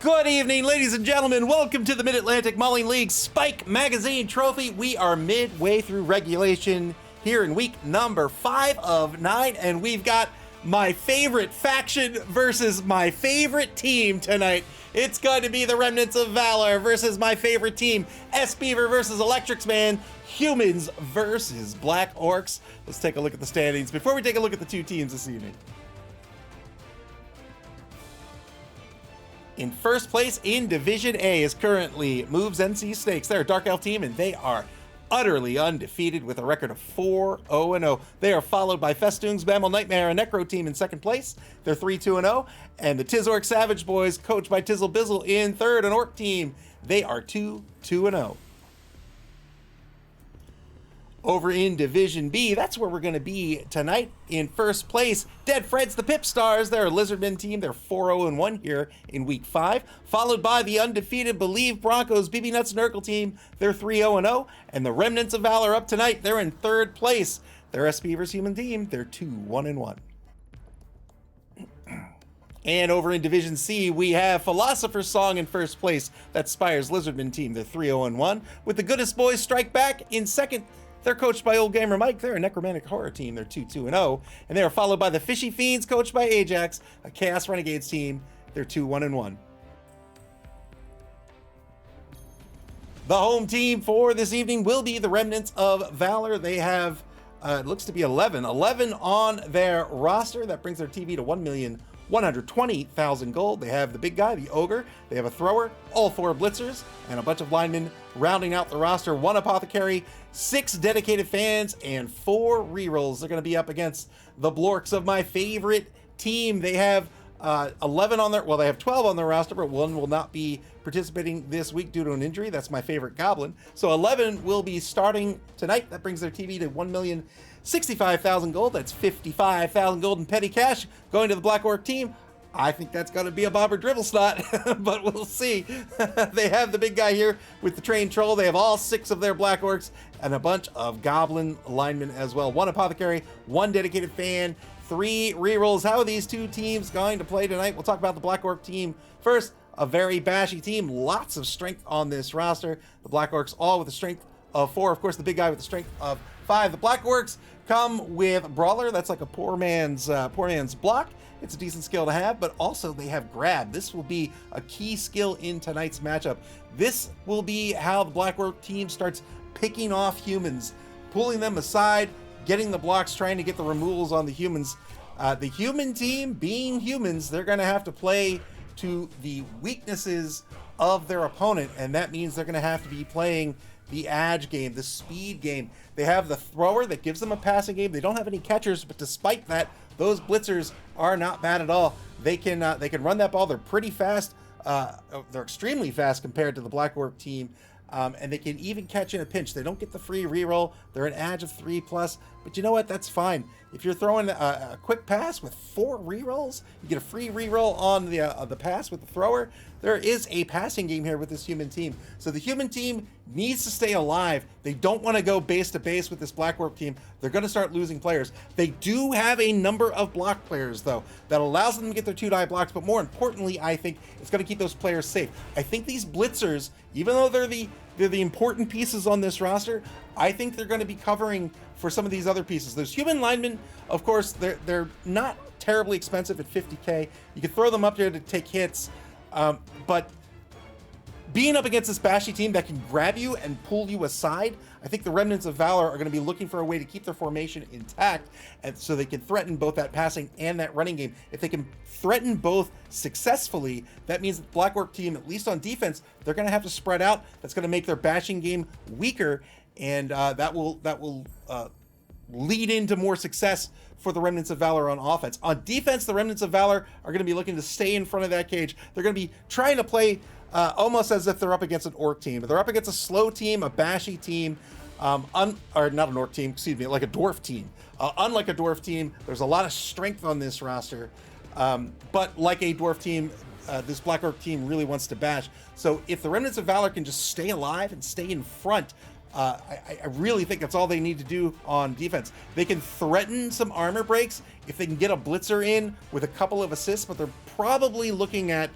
Good evening, ladies and gentlemen. Welcome to the Mid-Atlantic Mulling League Spike Magazine Trophy. We are midway through regulation here in week number 5 of 9, and we've got my favorite faction versus my favorite team tonight. It's going to be the Remnants of Valor versus my favorite team, S-Beaver versus Electrics Man, Humans versus Black Orcs. Let's take a look at the standings before we take a look at the two teams this evening. In first place in Division A is currently Moves NC Snakes. They're a Dark Elf team, and they are utterly undefeated with a record of 4-0-0. They are followed by Festoon's Mammal Nightmare and Necro team in second place. They're 3-2-0. And the Tizork Savage Boys, coached by Tizzle Bizzle, in third, an Orc team. They are 2-2-0. Over in Division B, that's where we're going to be tonight. In first place, Dead Fred's the Pip Stars. They're a Lizardmen team. They're 4-0-1 here in week 5. Followed by the undefeated Believe Broncos BB Nuts and Urkel team. They're 3-0-0. And the Remnants of Valor up tonight. They're in third place. They're S-Beaver's human team. They're 2-1-1. And over in Division C, we have Philosopher's Song in first place. That's Spire's Lizardmen team. They're 3-0-1. With the Goodest Boys Strike Back in second. They're coached by Old Gamer Mike. They're a Necromantic Horror team. They're 2-2-0. And they are followed by the Fishy Fiends, coached by Ajax, a Chaos Renegades team. They're 2-1-1. The home team for this evening will be the Remnants of Valor. They have, it looks to be 11 on their roster. That brings their TV to 1,120,000 gold. They have the big guy, the Ogre. They have a thrower, all 4 blitzers, and a bunch of linemen rounding out the roster. 1 apothecary, 6 dedicated fans, and 4 rerolls. They're going to be up against the Blorks of my favorite team. They have 11 on their, well, they have 12 on their roster, but 1 will not be participating this week due to an injury. That's my favorite Goblin. So 11 will be starting tonight. That brings their TV to 1,065,000 gold. That's 55,000 gold in petty cash going to the Black Orc team. I think that's going to be a Bobber Dribble slot, but we'll see. They have the big guy here with the trained troll. They have all 6 of their Black Orcs and a bunch of Goblin linemen as well. 1 apothecary, 1 dedicated fan, 3 rerolls. How are these two teams going to play tonight? We'll talk about the Black Orc team first. A very bashy team, lots of strength on this roster. The Black Orcs all with a strength of 4. Of course, the big guy with the strength of 5. The Black Orcs come with Brawler. That's like a poor man's block. It's a decent skill to have, but also they have Grab. This will be a key skill in tonight's matchup. This will be how the Black Orc team starts picking off humans, pulling them aside, getting the blocks, trying to get the removals on the humans. The human team, being humans, they're going to have to play to the weaknesses of their opponent, and that means they're going to have to be playing the edge game, the speed game. They have the thrower that gives them a passing game. They don't have any catchers, but despite that, those blitzers are not bad at all. They can run that ball. They're pretty fast. They're extremely fast compared to the Black Orc team. And they can even catch in a pinch. They don't get the free reroll. They're an edge of 3+, but you know what? That's fine. If you're throwing a quick pass with 4 rerolls, you get a free reroll on the pass with the thrower. There is a passing game here with this human team. So the human team needs to stay alive. They don't want to go base to base with this Black Orc team. They're going to start losing players. They do have a number of block players, though, that allows them to get their 2-die blocks, but more importantly, I think it's going to keep those players safe. I think these blitzers, even though they're the important pieces on this roster, I think they're going to be covering for some of these other pieces. Those human linemen, of course, they're not terribly expensive at 50K. You can throw them up there to take hits, but being up against this bashy team that can grab you and pull you aside, I think the Remnants of Valor are going to be looking for a way to keep their formation intact, and so they can threaten both that passing and that running game. If they can threaten both successfully, that means that the Black Orc team, at least on defense, they're going to have to spread out. That's going to make their bashing game weaker, and that will lead into more success for the Remnants of Valor on offense. On defense, the Remnants of Valor are going to be looking to stay in front of that cage. They're going to be trying to play almost as if they're up against an Orc team. They're up against a slow team, a bashy team, or not an Orc team, excuse me, like a Dwarf team. Unlike a Dwarf team, there's a lot of strength on this roster, but like a Dwarf team, this Black Orc team really wants to bash. So if the Remnants of Valor can just stay alive and stay in front, I really think that's all they need to do on defense. They can threaten some armor breaks if they can get a blitzer in with a couple of assists, but they're probably looking at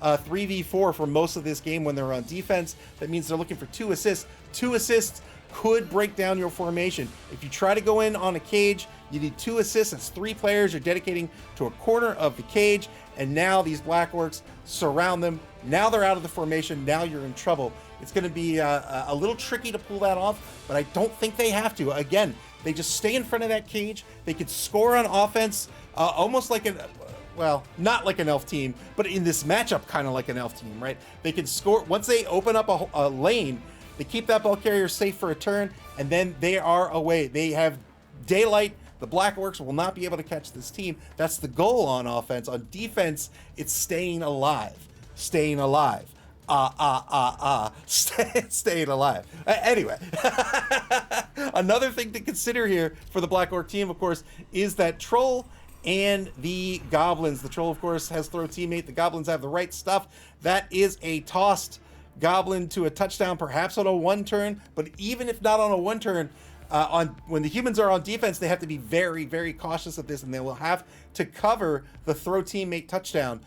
3v4 for most of this game when they're on defense. That means they're looking for 2 assists. 2 assists could break down your formation. If you try to go in on a cage, you need 2 assists. That's 3 players you're dedicating to a corner of the cage, and now these Black Orcs surround them. Now they're out of the formation. Now you're in trouble. It's going to be a little tricky to pull that off, but I don't think they have to. Again, they just stay in front of that cage. They could score on offense, almost like an, well, not like an elf team, but in this matchup, kind of like an elf team, right? They can score once they open up a lane. They keep that ball carrier safe for a turn, and then they are away. They have daylight. The Black Orcs will not be able to catch this team. That's the goal on offense. On defense, it's staying alive. Staying alive. Staying alive. Anyway, another thing to consider here for the Black Orc team, of course, is that Troll and the Goblins. The Troll, of course, has throw teammate. The Goblins have the right stuff. That is a tossed Goblin to a touchdown, perhaps on a 1 turn, but even if not on a 1 turn, when the humans are on defense, they have to be very, very cautious of this, and they will have to cover the throw teammate touchdown.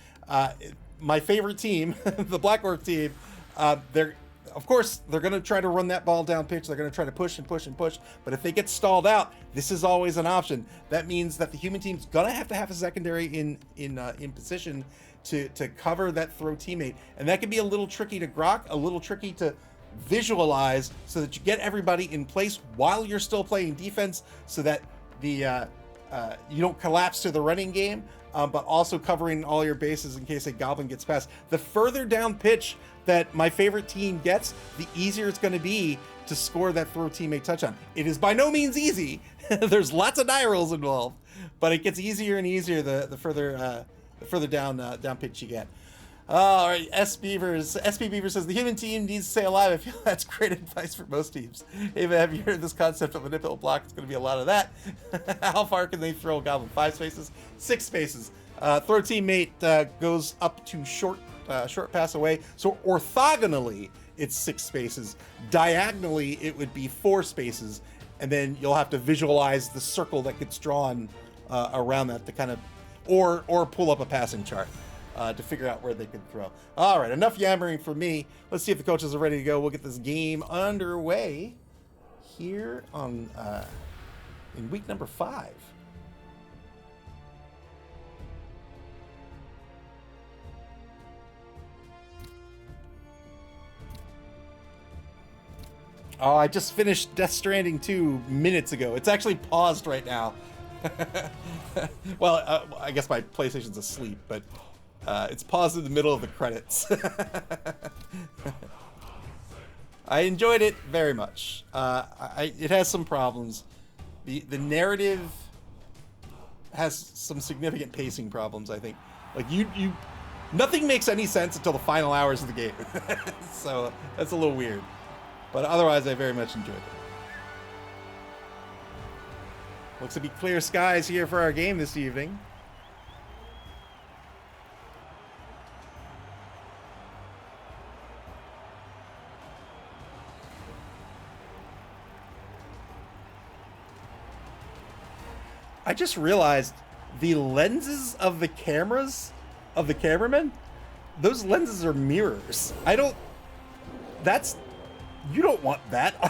My favorite team, the Black Orc team, of course, they're going to try to run that ball down pitch. They're going to try to push and push and push. But if they get stalled out, this is always an option. That means that the human team's going to have a secondary in position to cover that throw teammate. And that can be a little tricky to grok, a little tricky to visualize, so that you get everybody in place while you're still playing defense, so that the you don't collapse to the running game, but also covering all your bases in case a Goblin gets past. The further down pitch that my favorite team gets, the easier it's going to be to score that throw teammate touchdown. It is by no means easy. There's lots of die rolls involved, but it gets easier and easier the further down pitch you get. All right, SP Beaver says the human team needs to stay alive. I feel that's great advice for most teams. Ava, have you heard this concept of manipulate block? It's going to be a lot of that. How far can they throw a Goblin? 5 spaces, 6 spaces. Throw teammate goes up to short pass away. So orthogonally, it's 6 spaces. Diagonally, it would be 4 spaces, and then you'll have to visualize the circle that gets drawn around that to kind of, or pull up a passing chart. To figure out where they can throw. All right, enough yammering for me. Let's see if the coaches are ready to go. We'll get this game underway here on in week number 5. Oh, I just finished Death Stranding 2 minutes ago. It's actually paused right now. Well, I guess my PlayStation's asleep, but it's paused in the middle of the credits. I enjoyed it very much. It has some problems. The narrative has some significant pacing problems, I think. Like nothing makes any sense until the final hours of the game. So that's a little weird. But otherwise, I very much enjoyed it. Looks to be clear skies here for our game this evening. I just realized the lenses of the cameras of the cameramen, those lenses are mirrors. You don't want that.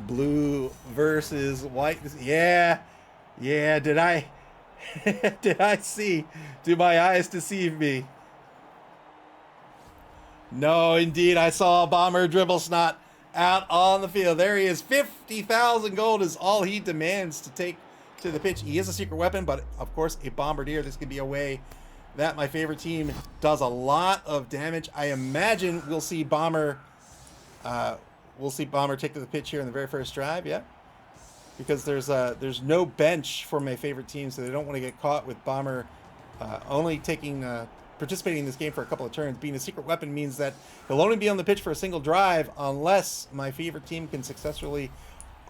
Blue versus white. Yeah. Did I do my eyes deceive me? No, indeed, I saw Bomber dribble snot out on the field. There he is. 50,000 gold is all he demands to take to the pitch. He is a secret weapon, but of course, a Bombardier. This could be a way that my favorite team does a lot of damage. I imagine we'll see Bomber take to the pitch here in the very first drive. Yeah, because there's no bench for my favorite team, so they don't want to get caught with Bomber only participating in this game for a couple of turns. Being a secret weapon means that he'll only be on the pitch for a single drive unless my favorite team can successfully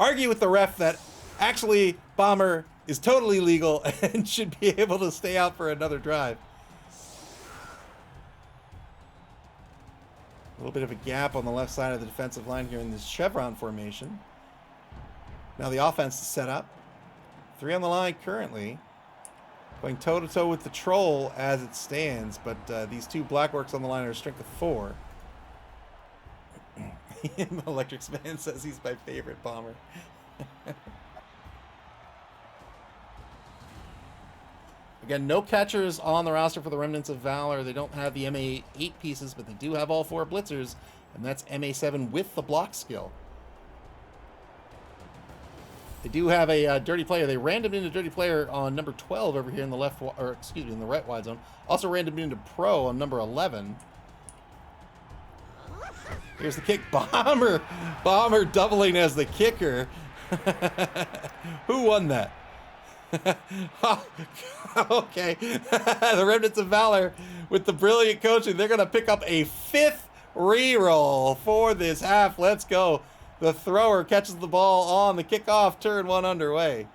argue with the ref that actually Bomber is totally legal and should be able to stay out for another drive. little bit of a gap on the left side of the defensive line here in this chevron formation. Now the offense is set up. 3 on the line currently. Going toe-to-toe with the Troll as it stands, but these 2 Black Orcs on the line are a strength of 4. Electric Man says he's my favorite bomber. Again, no catchers on the roster for the Remnants of Valor. They don't have the MA8 pieces, but they do have all 4 blitzers, and that's MA7 with the block skill. They do have a dirty player. They randomed into dirty player on number 12 over here in the left, or excuse me, in the right wide zone. Also randomed into pro on number 11. Here's the kick. Bomber doubling as the kicker. Who won that? Okay. The Remnants of Valor with the brilliant coaching. They're going to pick up a 5th reroll for this half. Let's go. The thrower catches the ball on the kickoff. Turn 1 underway.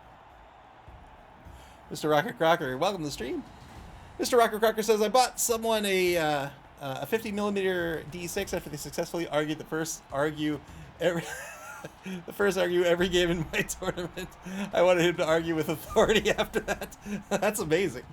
Mr. Rocker Crocker, welcome to the stream. Mr. Rocker Crocker says, I bought someone a 50mm D6 after they successfully argued the first argue every game in my tournament. I wanted him to argue with authority after that. That's amazing.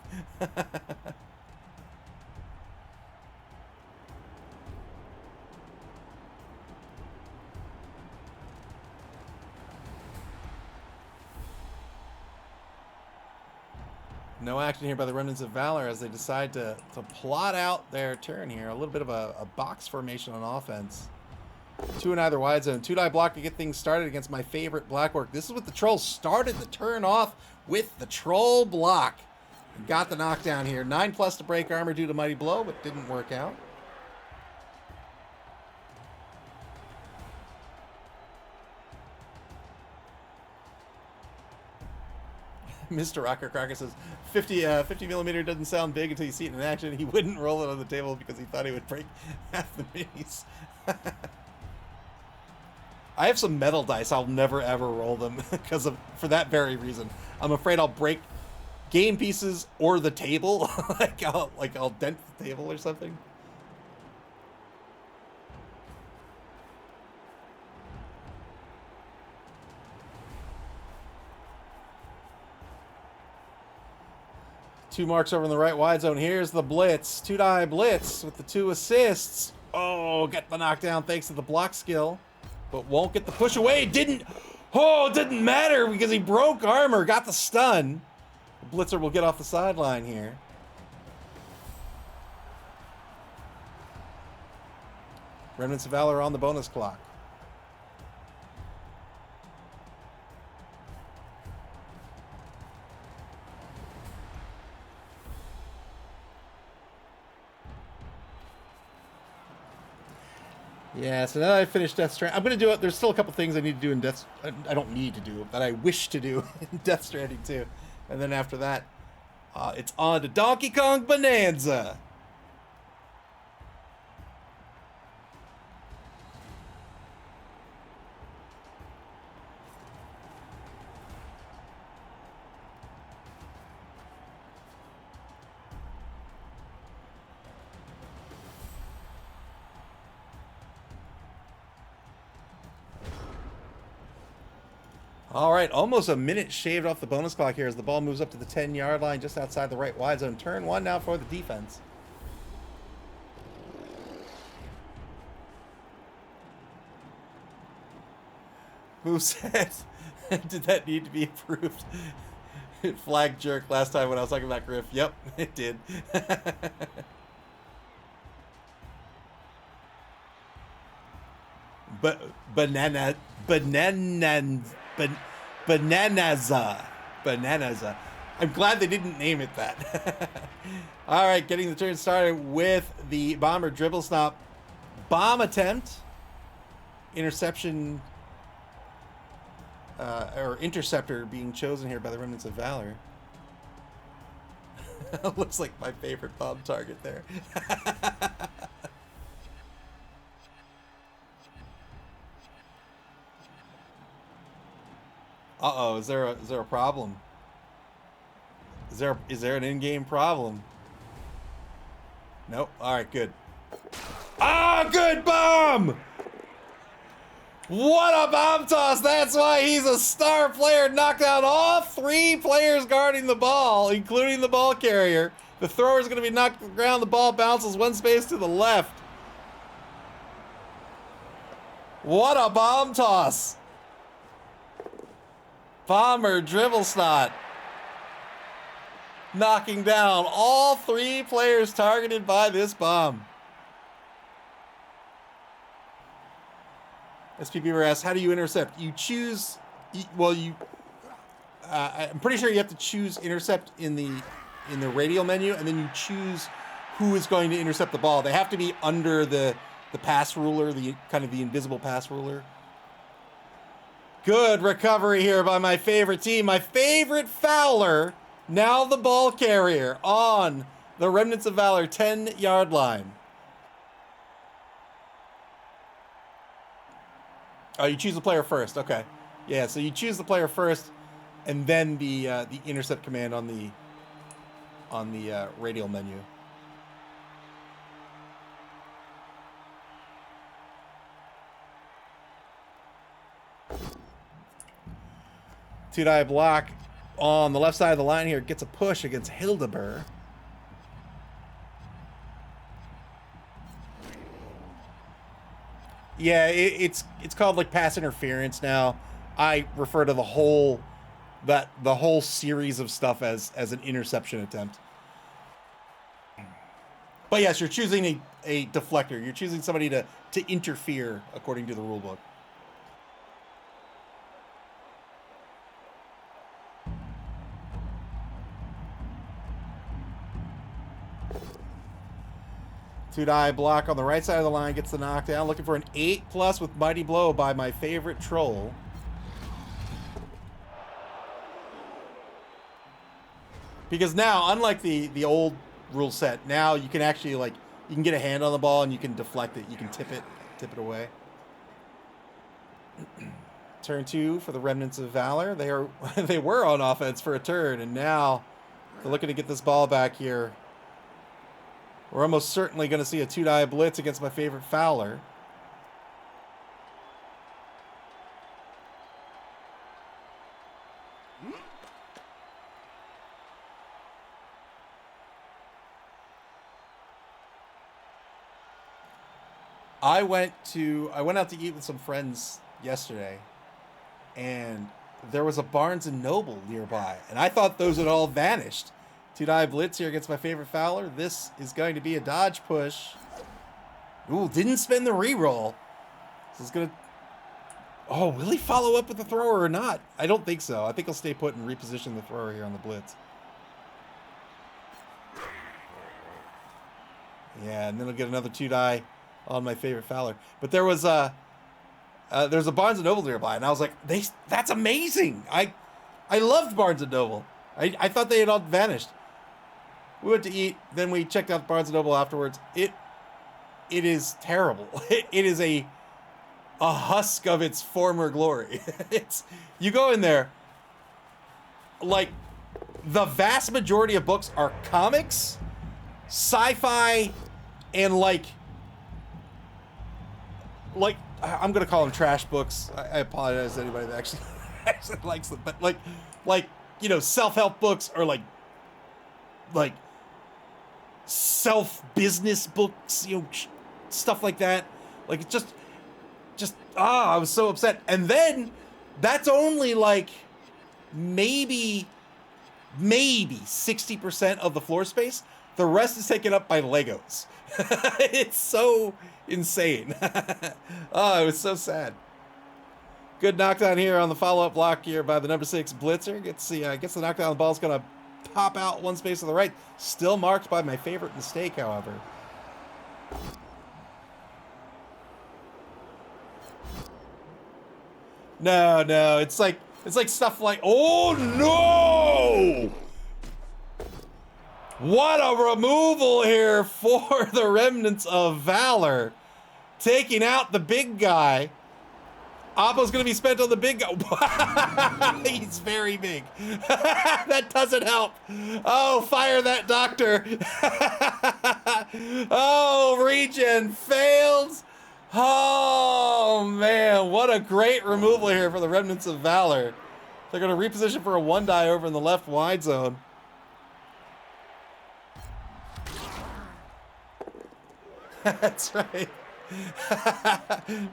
No action here by the Remnants of Valor as they decide to plot out their turn here. A little bit of a box formation on offense. 2 in either wide zone. 2-die block to get things started against my favorite Black Orc. This is what the Troll started the turn off with, the Troll block. Got the knockdown here. 9+ to break armor due to Mighty Blow, but didn't work out. Mr. Rocker Crocker says 50mm doesn't sound big until you see it in action. He wouldn't roll it on the table because he thought he would break half the minis. I have some metal dice. I'll never ever roll them for that very reason. I'm afraid I'll break game pieces or the table. I'll dent the table or something. Two marks over in the right wide zone. Here's the blitz. 2-die blitz with the 2 assists. Oh, get the knockdown thanks to the block skill. But won't get the push away. It didn't matter because he broke armor. Got the stun. The blitzer will get off the sideline here. Remnants of Valor on the bonus clock. Yeah, so now that I finished Death Stranding, I'm going to do it. There's still a couple things I need to do in Death... I don't need to do, but I wish to do in Death Stranding 2. And then after that, it's on to Donkey Kong Bonanza. All right, almost a minute shaved off the bonus clock here as the ball moves up to the 10-yard line just outside the right wide zone. Turn 1 now for the defense. Moveset. Did that need to be approved? It flagged jerk last time when I was talking about Griff. Yep, it did. Bananaza. I'm glad they didn't name it that. All right, getting the turn started with the bomber dribble stop. Bomb attempt. Interception. Or interceptor being chosen here by the Remnants of Valor. Looks like my favorite bomb target there. Uh-oh, is there a problem? Is there an in-game problem? Nope. All right, good. Ah, good bomb! What a bomb toss! That's why he's a star player. Knocked out all 3 players guarding the ball, including the ball carrier. The thrower is going to be knocked to the ground. The ball bounces 1 space to the left. What a bomb toss! Bomber dribble snot. Knocking down all 3 players targeted by this bomb. SPB asks, how do you intercept? You choose, well, I'm pretty sure you have to choose intercept in the radial menu, and then you choose who is going to intercept the ball. They have to be under the pass ruler, the kind of the invisible pass ruler. Good recovery here by my favorite team. My favorite Fowler, now the ball carrier on the Remnants of Valor 10-yard line. Oh, you choose the player first. Okay. Yeah, so you choose the player first, and then the intercept command on the radial menu. Two-die block on the left side of the line here. Gets a push against Hildeburg. Yeah, it's called like pass interference now. I refer to the whole series of stuff as an interception attempt. But yes, you're choosing a deflector. You're choosing somebody to interfere according to the rule book. Two-die block on the right side of the line, gets the knockdown. Looking for an 8+ with Mighty Blow by my favorite troll. Because now, unlike the old rule set, now you can actually, like, you can get a hand on the ball and you can deflect it. You can tip it away. Turn 2 for the Remnants of Valor. They were on offense for a turn, and now they're looking to get this ball back here. We're almost certainly going to see a two-die blitz against my favorite Fowler. I went out to eat with some friends yesterday, and there was a Barnes and Noble nearby, and I thought those had all vanished. Two-die blitz here against my favorite Fowler. This is going to be a dodge push. Ooh, didn't spend the reroll. This is going to... Oh, will he follow up with the thrower or not? I don't think so. I think he'll stay put and reposition the thrower here on the blitz. Yeah, and then he'll get another two-die on my favorite Fowler. But there was a Barnes and Noble nearby, and I was like, that's amazing. I loved Barnes and Noble. I thought they had all vanished. We went to eat, then we checked out Barnes & Noble afterwards. It is terrible. It is a husk of its former glory. You go in there, like, the vast majority of books are comics, sci-fi, and like I'm gonna call them trash books. I apologize to anybody that actually likes them, but like you know, self-help books or like self-business books, you know, stuff like that. Like, it's just I was so upset. And then that's only like maybe 60% of the floor space. The rest is taken up by Legos. It's so insane. Oh, it was so sad. Good knockdown here on the follow-up block here by the number 6 Blitzer. Gets the knockdown. The ball's gonna pop out one space to the right. Still marked by my favorite mistake, however. No, it's like stuff like, oh no! What a removal here for the Remnants of Valor. Taking out the big guy. Oppo's going to be spent on the big guy. He's very big. That doesn't help. Oh, fire that doctor. Oh, regen failed. Oh, man. What a great removal here for the Remnants of Valor. They're going to reposition for a 1-die over in the left wide zone. That's right.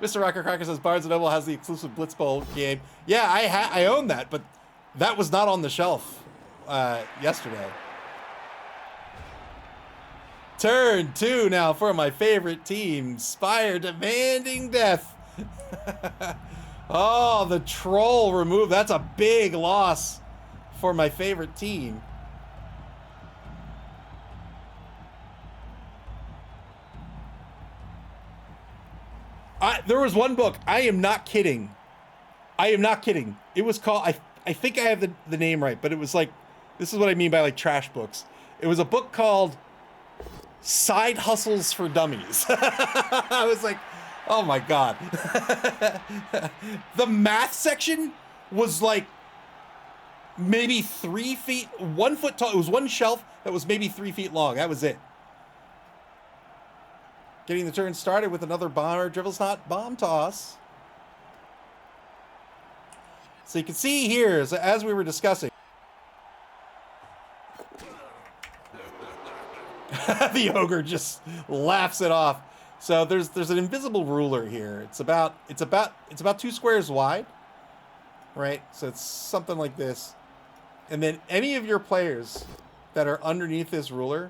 Mr. Rocker Cracker says Barnes & Noble has the exclusive Blitz Bowl game. Yeah, I own that, but that was not on the shelf yesterday. Turn 2 now for my favorite team, Spire demanding death. Oh, the troll removed. That's a big loss for my favorite team. There was one book. I am not kidding. I am not kidding. It was called, I think I have the name right, but it was like, this is what I mean by like trash books. It was a book called Side Hustles for Dummies. I was like, oh my God. The math section was like maybe 3 feet, 1 foot tall. It was one shelf that was maybe 3 feet long. That was it. Getting the turn started with another bomber dribbles not bomb toss. So you can see here, as we were discussing, the ogre just laughs it off. So there's an invisible ruler here. It's about 2 squares wide, right? So it's something like this, and then any of your players that are underneath this ruler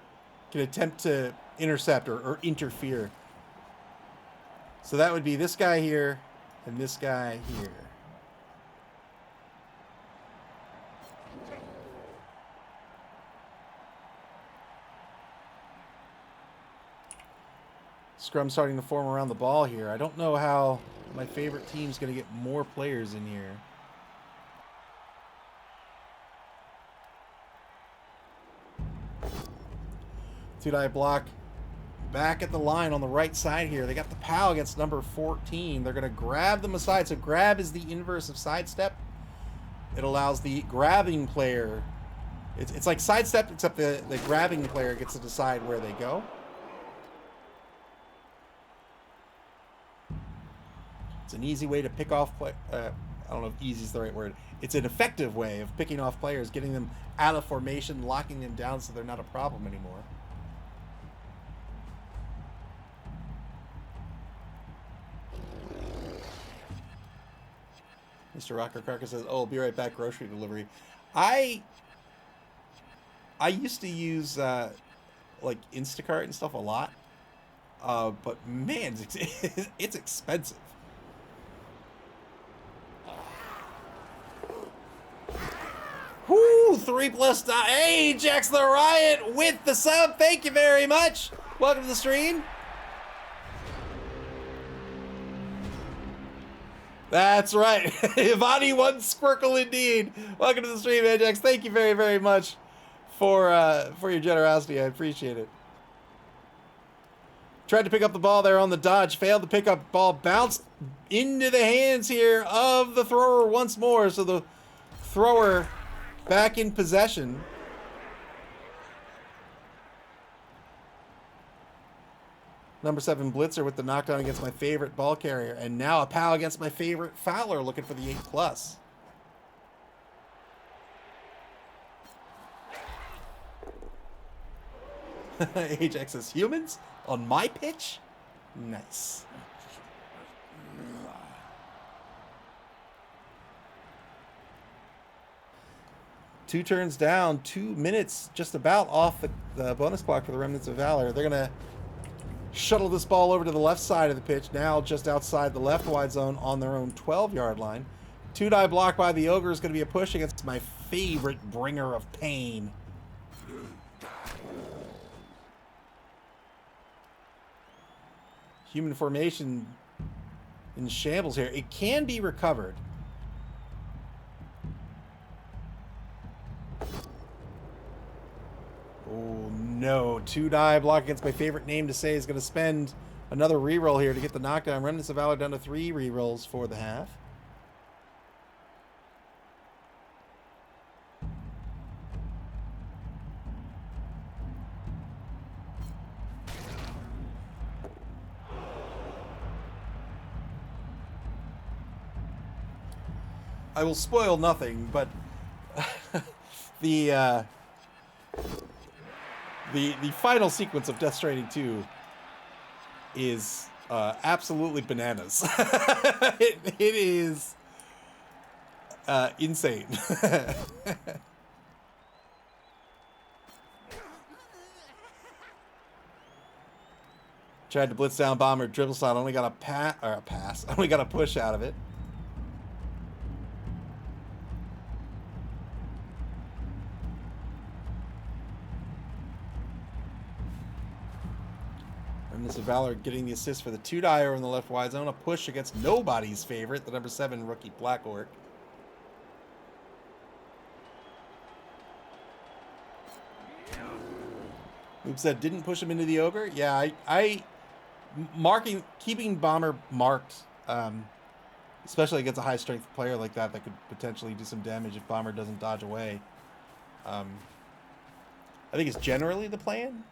can attempt to intercept or interfere. So that would be this guy here and this guy here. Scrum starting to form around the ball here. I don't know how my favorite team's going to get more players in here. Two-die block back at the line on the right side here. They got the POW against number 14. They're going to grab them aside. So grab is the inverse of sidestep. It allows the grabbing player. It's like sidestep, except the grabbing player gets to decide where they go. It's an easy way to pick off play. I don't know if easy is the right word. It's an effective way of picking off players, getting them out of formation, locking them down so they're not a problem anymore. Mr. Rocker Cracker says, "Oh, I'll be right back. Grocery delivery." I used to use like Instacart and stuff a lot, but man, it's expensive. Whoo! 3+. Hey, Jax the Riot with the sub. Thank you very much. Welcome to the stream. That's right. Ivani one Squirkle indeed. Welcome to the stream, Ajax. Thank you very, very much for your generosity. I appreciate it. Tried to pick up the ball there on the dodge. Failed to pick up ball. Bounced into the hands here of the thrower once more. So the thrower back in possession. Number 7 Blitzer with the knockdown against my favorite ball carrier. And now a POW against my favorite Fowler looking for the 8+. Ajax says, humans on my pitch? Nice. Two turns down, 2 minutes just about off the bonus clock for the Remnants of Valor. They're going to shuttle this ball over to the left side of the pitch, now just outside the left wide zone on their own 12-yard line. Two-die block by the Ogre is going to be a push against my favorite bringer of pain. Human formation in shambles here. It can be recovered. Oh no, 2-die block against my favorite name to say is going to spend another reroll here to get the knockdown. Remnants of Valor down to 3 rerolls for the half. I will spoil nothing, but the final sequence of Death Stranding 2 is absolutely bananas. It is insane. Tried to blitz down Bomber, dribble slot, only got a pass. Only got a push out of it. Remnants of Valor getting the assist for the 2-die over in the left wide zone. A push against nobody's favorite, the number 7 rookie Black Orc. Oops, said didn't push him into the ogre. Yeah, keeping Bomber marked, especially against a high strength player like that could potentially do some damage if Bomber doesn't dodge away. I think it's generally the plan.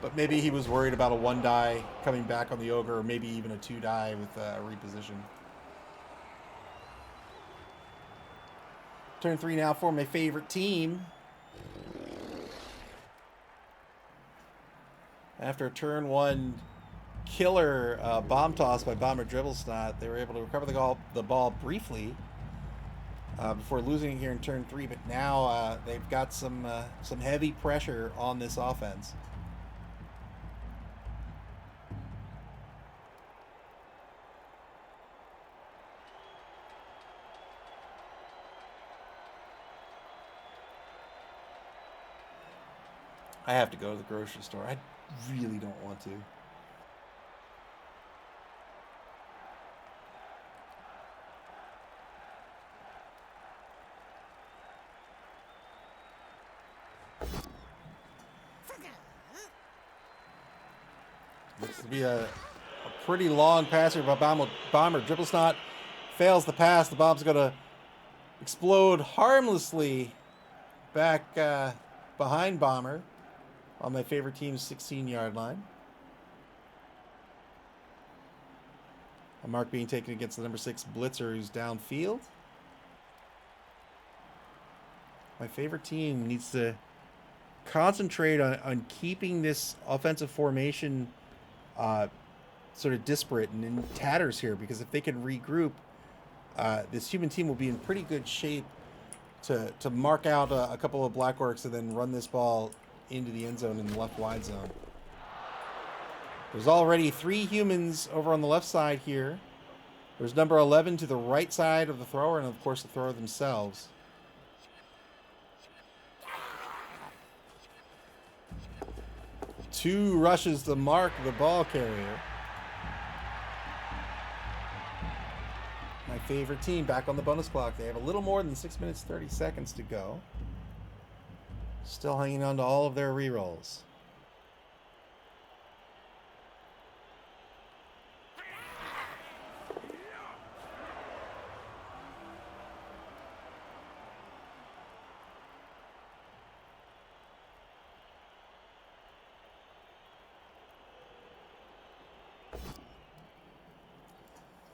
But maybe he was worried about a 1-die coming back on the ogre, or maybe even a 2-die with a reposition. Turn 3 now for my favorite team. After a turn 1 killer bomb toss by Bomber Dribblesnot, they were able to recover the ball briefly before losing it here in turn 3. But now they've got some heavy pressure on this offense. I have to go to the grocery store. I really don't want to. Looks to be a pretty long pass here by Bomber. Dribblesnot fails the pass. The bomb's going to explode harmlessly back behind Bomber on my favorite team's 16-yard line. A mark being taken against the number 6 blitzer who's downfield. My favorite team needs to concentrate on keeping this offensive formation sort of disparate and in tatters here, because if they can regroup, this human team will be in pretty good shape to mark out a couple of Black Orcs and then run this ball into the end zone in the left wide zone. There's already 3 humans over on the left side here. There's number 11 to the right side of the thrower, and of course the thrower themselves. Two rushes to mark the ball carrier. My favorite team back on the bonus clock. They have a little more than 6 minutes 30 seconds to go. Still hanging on to all of their rerolls.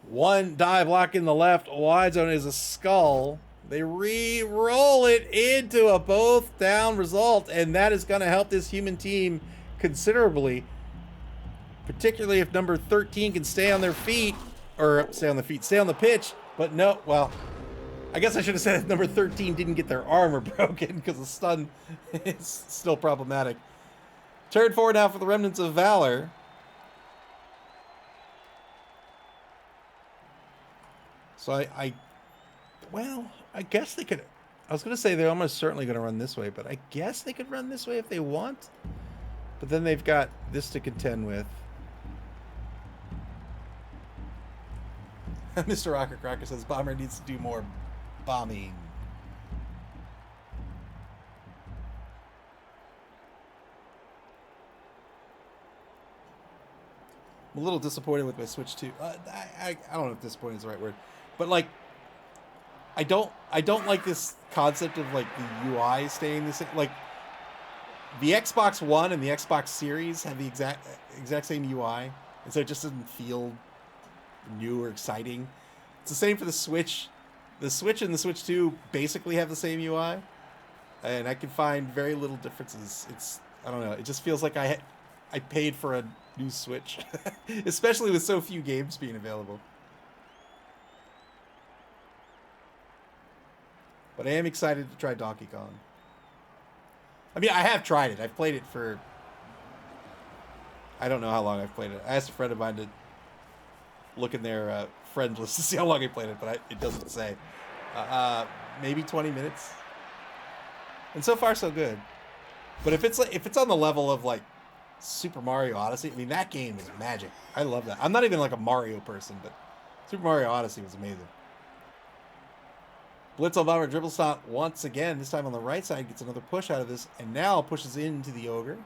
One die block in the left wide zone is a skull. They re-roll it into a both down result, and that is going to help this human team considerably, particularly if number 13 can stay on their feet, or stay on the pitch. But no, well, I guess I should have said if number 13 didn't get their armor broken, because the stun is still problematic. Turn 4 now for the Remnants of Valor. So I guess they could. I was going to say they're almost certainly going to run this way, but I guess they could run this way if they want. But then they've got this to contend with. Mr. Rocker Cracker says Bomber needs to do more bombing. I'm a little disappointed with my Switch 2. I don't know if disappointed is the right word, but like, I don't like this concept of like the UI staying the same. Like, the Xbox One and the Xbox Series have the exact same UI, and so it just doesn't feel new or exciting. It's the same for the Switch. The Switch and the Switch 2 basically have the same UI, and I can find very little differences. I don't know. It just feels like I paid for a new Switch, especially with so few games being available. But I am excited to try Donkey Kong. I mean, I have tried it. I've played it for... I don't know how long I've played it. I asked a friend of mine to look in their friend list to see how long I played it, but it doesn't say. Maybe 20 minutes. And so far, so good. But if it's on the level of like Super Mario Odyssey, I mean, that game is magic. I love that. I'm not even like a Mario person, but Super Mario Odyssey was amazing. Blitz on Valor dribble stop once again, this time on the right side, gets another push out of this, and now pushes into the Ogre.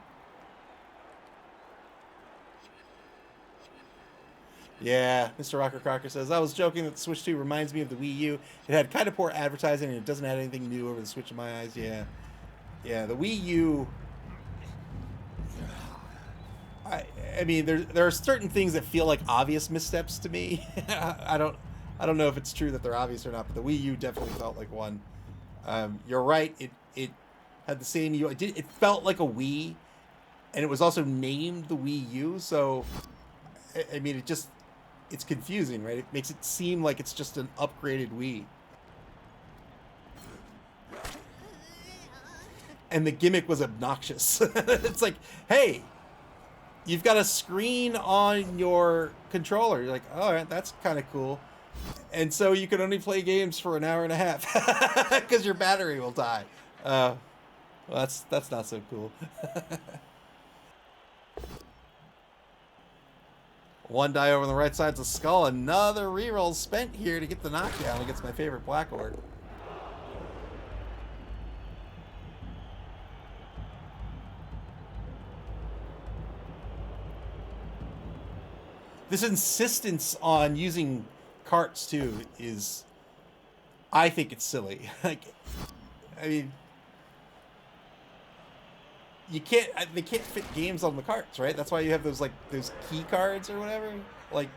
Yeah, Mr. Rocker Crocker says, I was joking that the Switch 2 reminds me of the Wii U. It had kind of poor advertising, and it doesn't add anything new over the Switch in my eyes. Yeah. Yeah, the Wii U... I mean, there are certain things that feel like obvious missteps to me. I don't know if it's true that they're obvious or not, but the Wii U definitely felt like one. You're right. It had the same UI. It felt like a Wii, and it was also named the Wii U. So, I mean, it's confusing, right? It makes it seem like it's just an upgraded Wii. And the gimmick was obnoxious. It's like, hey, you've got a screen on your controller. You're like, all right, that's kind of cool. And so you can only play games for an hour and a half because your battery will die. Well, that's not so cool. One die over on the right side's a skull. Another reroll spent here to get the knockdown against my favorite Black Orc. This insistence on using carts too is, I think it's silly. Like, I mean, they can't fit games on the carts, right? That's why you have those key cards or whatever. Like,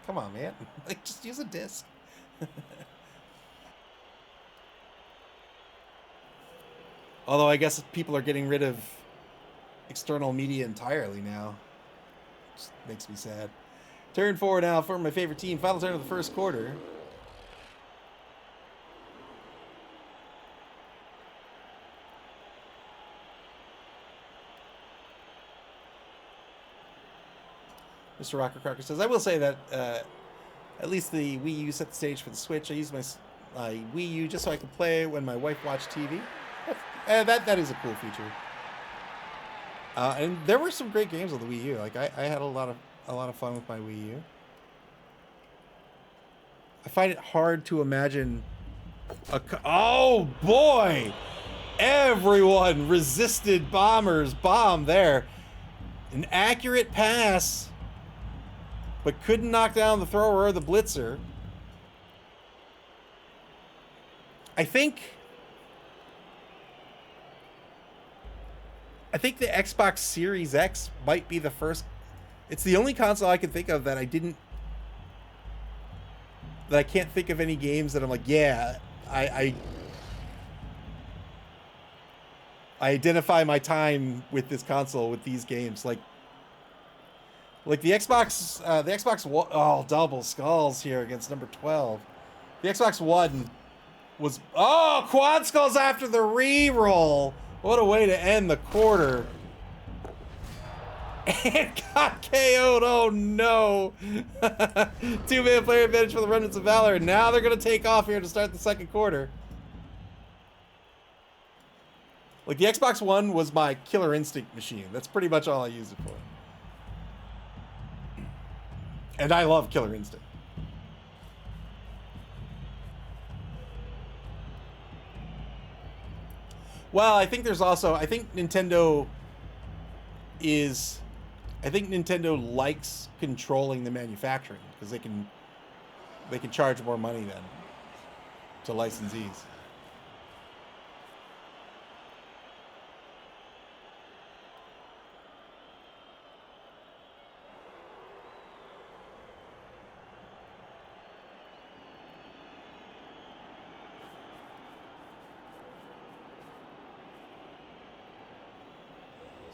come on, man. Like, just use a disc. Although I guess people are getting rid of external media entirely now. Just makes me sad. Turn 4 now for my favorite team. Final turn of the first quarter. Mr. Rocker Crocker says, I will say that at least the Wii U set the stage for the Switch. I use my Wii U just so I can play when my wife watched TV. That is a cool feature. And there were some great games on the Wii U. Like I had a lot of fun with my Wii U. I find it hard to imagine oh boy! Everyone resisted Bomber's bomb there. An accurate pass, but couldn't knock down the thrower or the blitzer. I think the Xbox Series X might be the first. It's the only console I can think of that I can't think of any games that I'm like, yeah, I identify my time with this console with these games. Like the Xbox One. Oh, double skulls here against number 12. The Xbox One was quad skulls after the re-roll. What a way to end the quarter. And got KO'd. Oh no. 2-man player advantage for the Remnants of Valor. Now they're going to take off here to start the second quarter. Like, the Xbox One was my Killer Instinct machine. That's pretty much all I used it for. And I love Killer Instinct. Well, I think Nintendo likes controlling the manufacturing because they can charge more money then to licensees.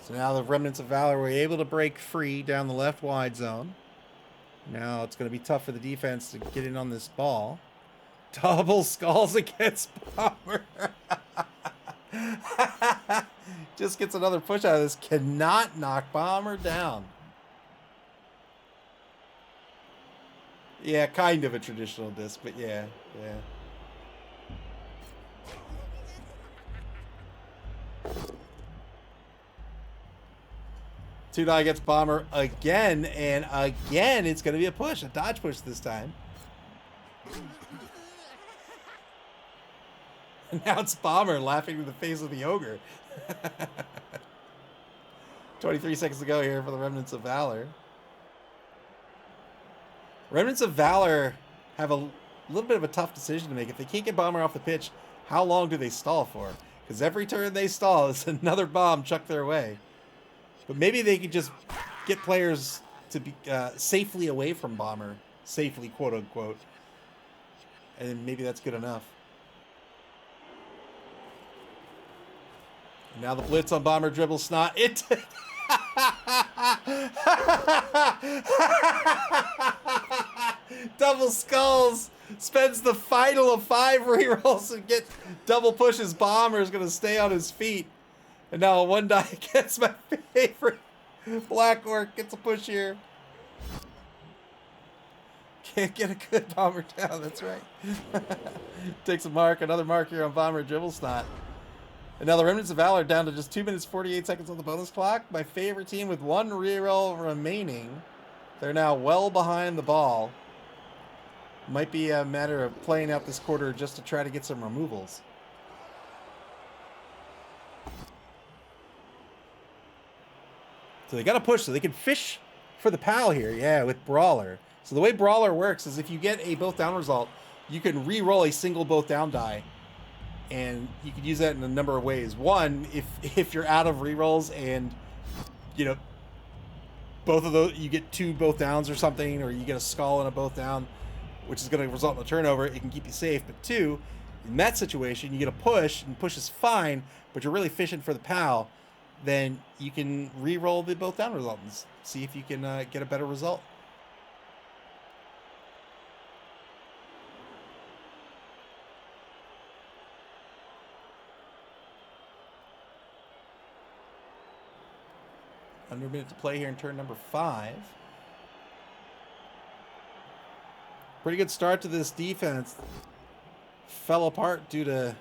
So now the Remnants of Valor were able to break free down the left wide zone. Now it's going to be tough for the defense to get in on this ball. Double skulls against Bomber. Just gets another push out of this. Cannot knock Bomber down. Yeah, kind of a traditional disc, but yeah. Two-die gets Bomber again, and again it's going to be a push, a dodge push this time. And now it's Bomber laughing in the face of the ogre. 23 seconds to go here for the Remnants of Valor. Remnants of Valor have a little bit of a tough decision to make. If they can't get Bomber off the pitch, how long do they stall for? Because every turn they stall is another bomb chucked their way. But maybe they could just get players to be safely away from Bomber. Safely, quote unquote. And maybe that's good enough. And now the blitz on Bomber dribble snot. It... Double skulls. Spends the final of 5 rerolls and get double pushes. Bomber is going to stay on his feet. And now a one die gets my favorite. Black Orc gets a push here. Can't get a good Bomber down. That's right. Takes a mark. Another mark here on Bomber dribble snot. And now the Remnants of Valor down to just 2 minutes 48 seconds on the bonus clock. My favorite team with 1 reroll remaining. They're now well behind the ball. Might be a matter of playing out this quarter just to try to get some removals. So they got to push so they can fish for the PAL here. Yeah, with Brawler. So the way Brawler works is if you get a both down result, you can re-roll a single both down die. And you could use that in a number of ways. One, if you're out of rerolls and, you know, both of those, you get 2 both downs or something, or you get a skull and a both down, which is going to result in a turnover, it can keep you safe. But 2, in that situation, you get a push, and push is fine, but you're really fishing for the PAL, then you can re-roll the both down result and see if you can get a better result. Under a minute to play here in turn number 5. Pretty good start to this defense. Fell apart due to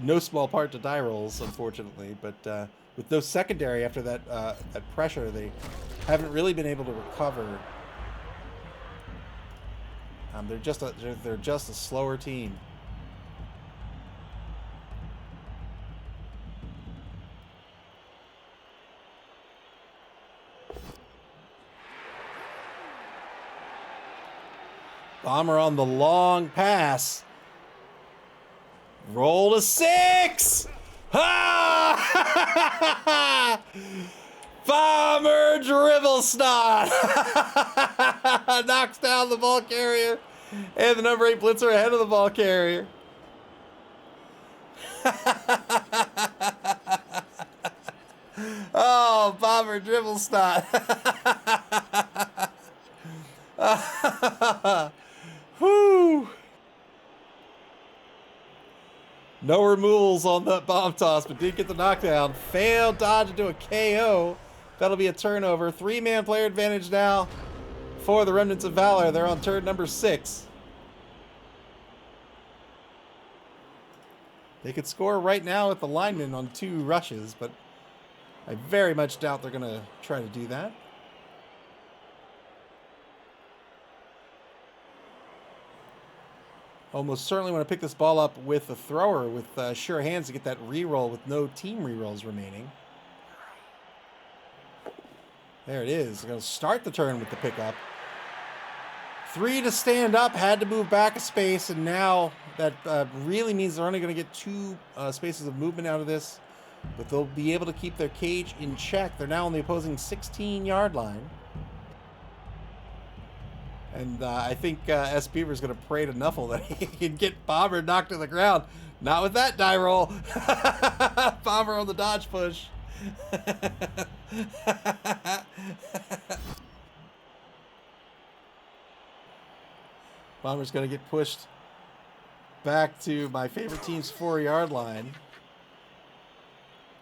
no small part to die rolls, unfortunately. But with no secondary after that that pressure, they haven't really been able to recover. They're just a slower team. Bomber on the long pass. Roll to 6. Ah! Bomber dribble snot. Knocks down the ball carrier. And the number 8 blitzer ahead of the ball carrier. Oh, Bomber dribble snot. Whew. No removals on that bomb toss, but did get the knockdown. Failed dodge into a KO. That'll be a turnover. 3-man player advantage now for the Remnants of Valor. They're on turn number 6. They could score right now with the lineman on 2 rushes, but I very much doubt they're going to try to do that. Almost certainly want to pick this ball up with a thrower with sure hands to get that reroll with no team rerolls remaining. There it is. They're going to start the turn with the pickup. 3 to stand up, had to move back a space, and now that really means they're only going to get 2 spaces of movement out of this, but they'll be able to keep their cage in check. They're now on the opposing 16-yard line. And I think S. Beaver is going to pray to Nuffle that he can get Bomber knocked to the ground. Not with that die roll. Bomber on the dodge push. Bomber's going to get pushed back to my favorite team's 4-yard line.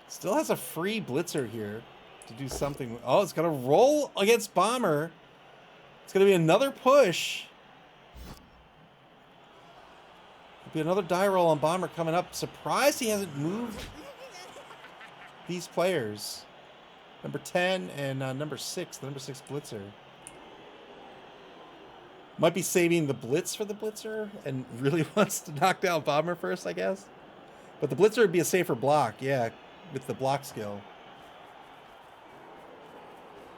Still has a free blitzer here to do something. Oh, it's going to roll against Bomber. It's going to be another push. There'll be another die roll on Bomber coming up. Surprised he hasn't moved these players. Number 10 and number 6, the number 6 blitzer. Might be saving the blitz for the blitzer and really wants to knock down Bomber first, I guess. But the blitzer would be a safer block, yeah, with the block skill.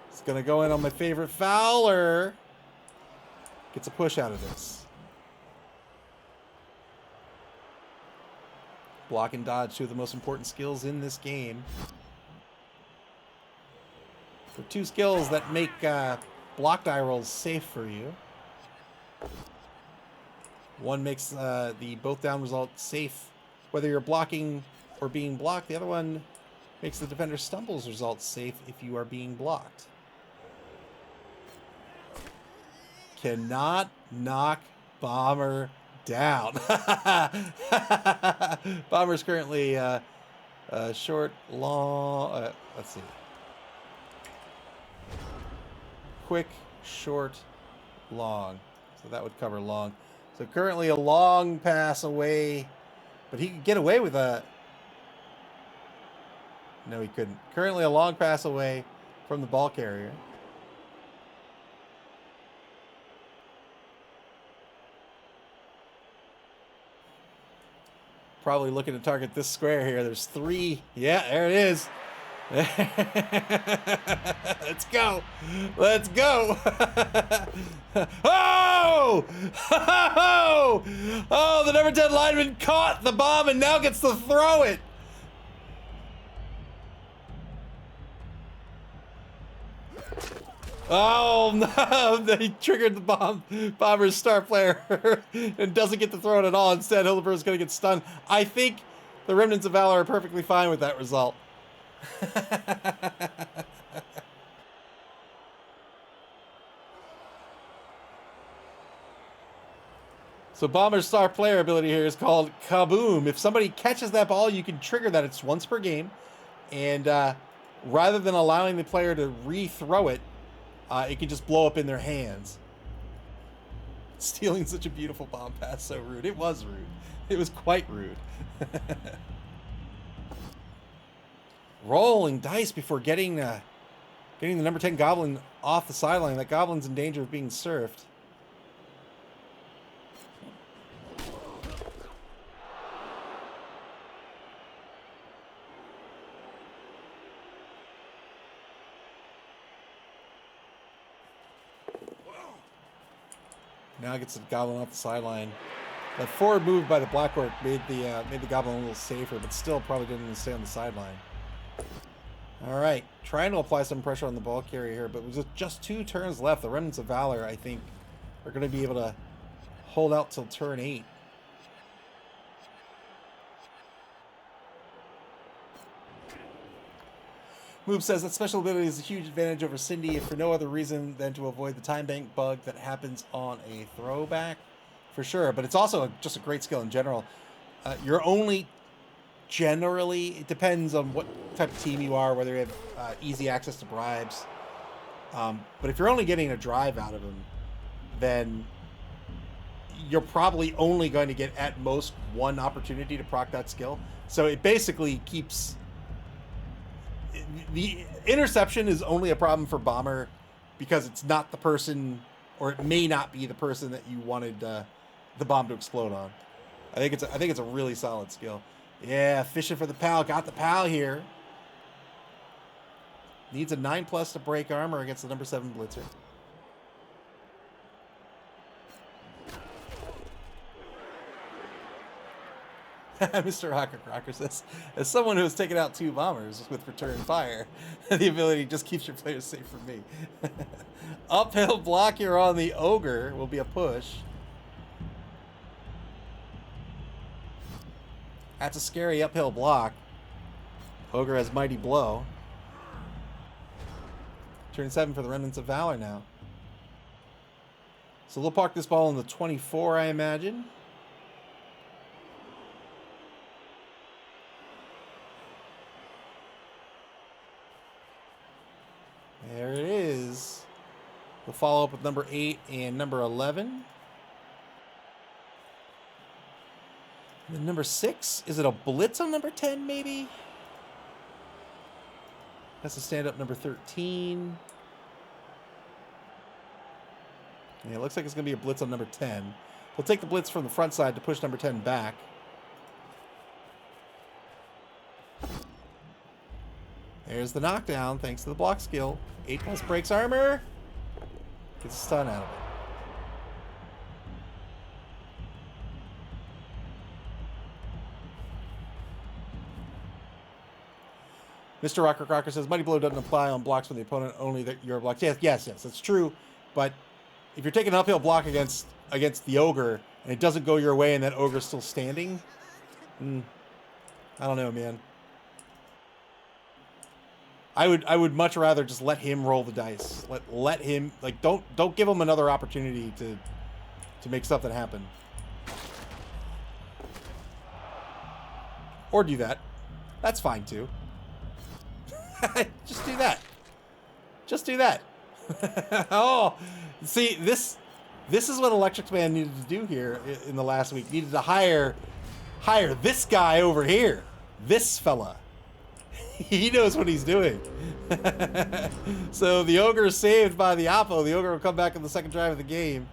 It's going to go in on my favorite Fowler. Gets a push out of this. Block and dodge, two of the most important skills in this game. For two skills that make block die rolls safe for you. One makes the both down result safe, whether you're blocking or being blocked. The other one makes the defender stumbles result safe if you are being blocked. Cannot knock Bomber down. Bomber's currently short, long. Let's see. Quick, short, long. So that would cover long. So currently a long pass away, but he could get away with a... No, he couldn't. Currently a long pass away from the ball carrier. Probably looking to target this square here. There's 3. Yeah, there it is. Let's go. Let's go. Oh! Oh! Oh, the number 10 lineman caught the bomb and now gets to throw it. Oh, no. He triggered the bomb. Bomber's star player and doesn't get to throw it at all. Instead, Hildebrand's going to get stunned. I think the Remnants of Valor are perfectly fine with that result. So Bomber's star player ability here is called Kaboom. If somebody catches that ball, you can trigger that. It's once per game. And rather than allowing the player to re-throw it, it can just blow up in their hands. Stealing such a beautiful bomb pass, so rude. It was rude. It was quite rude. Rolling dice before getting the number 10 Goblin off the sideline. That Goblin's in danger of being surfed. Now gets the Goblin off the sideline. That forward move by the Black Orc made the Goblin a little safer, but still probably didn't stay on the sideline. All right, trying to apply some pressure on the ball carrier here, but with just 2 turns left, the Remnants of Valor, I think, are going to be able to hold out till turn 8. Move says that special ability is a huge advantage over Cindy if for no other reason than to avoid the time bank bug that happens on a throwback. For sure, but it's also just a great skill in general. You're only... Generally, it depends on what type of team you are, whether you have easy access to bribes. But if you're only getting a drive out of them, then you're probably only going to get at most 1 opportunity to proc that skill. So it basically keeps... The interception is only a problem for Bomber because it's not the person, or it may not be the person that you wanted the bomb to explode on. I think it's a really solid skill. Yeah, fishing for the PAL. Got the PAL here. Needs a 9+ to break armor against the number 7 blitzer. Mr. Rocker says, as someone who has taken out 2 bombers with return fire, the ability just keeps your players safe from me. Uphill block here on the Ogre will be a push. That's a scary uphill block. Ogre has Mighty Blow. Turn 7 for the Remnants of Valor now. So they'll park this ball in the 24, I imagine. There it is. We'll follow up with number 8 and number 11. And then number 6, is it a blitz on number 10 maybe? Has to stand up number 13. Yeah, it looks like it's going to be a blitz on number 10. We'll take the blitz from the front side to push number 10 back. There's the knockdown, thanks to the block skill. 8+ breaks armor. Gets a stun out of it. Mr. Rocker says, Mighty Blow doesn't apply on blocks from the opponent, only that your blocks. Yes, that's true. But if you're taking an uphill block against the Ogre, and it doesn't go your way and that Ogre's still standing, I don't know, man. I would much rather just let him roll the dice. Let him, like, don't give him another opportunity to make something happen. Or do that. That's fine too. Just do that. Just do that. Oh, see, this is what Electric Man needed to do here in the last week. Needed to hire this guy over here. This fella. He knows what he's doing. So the Ogre is saved by the Oppo. The Ogre will come back in the second drive of the game.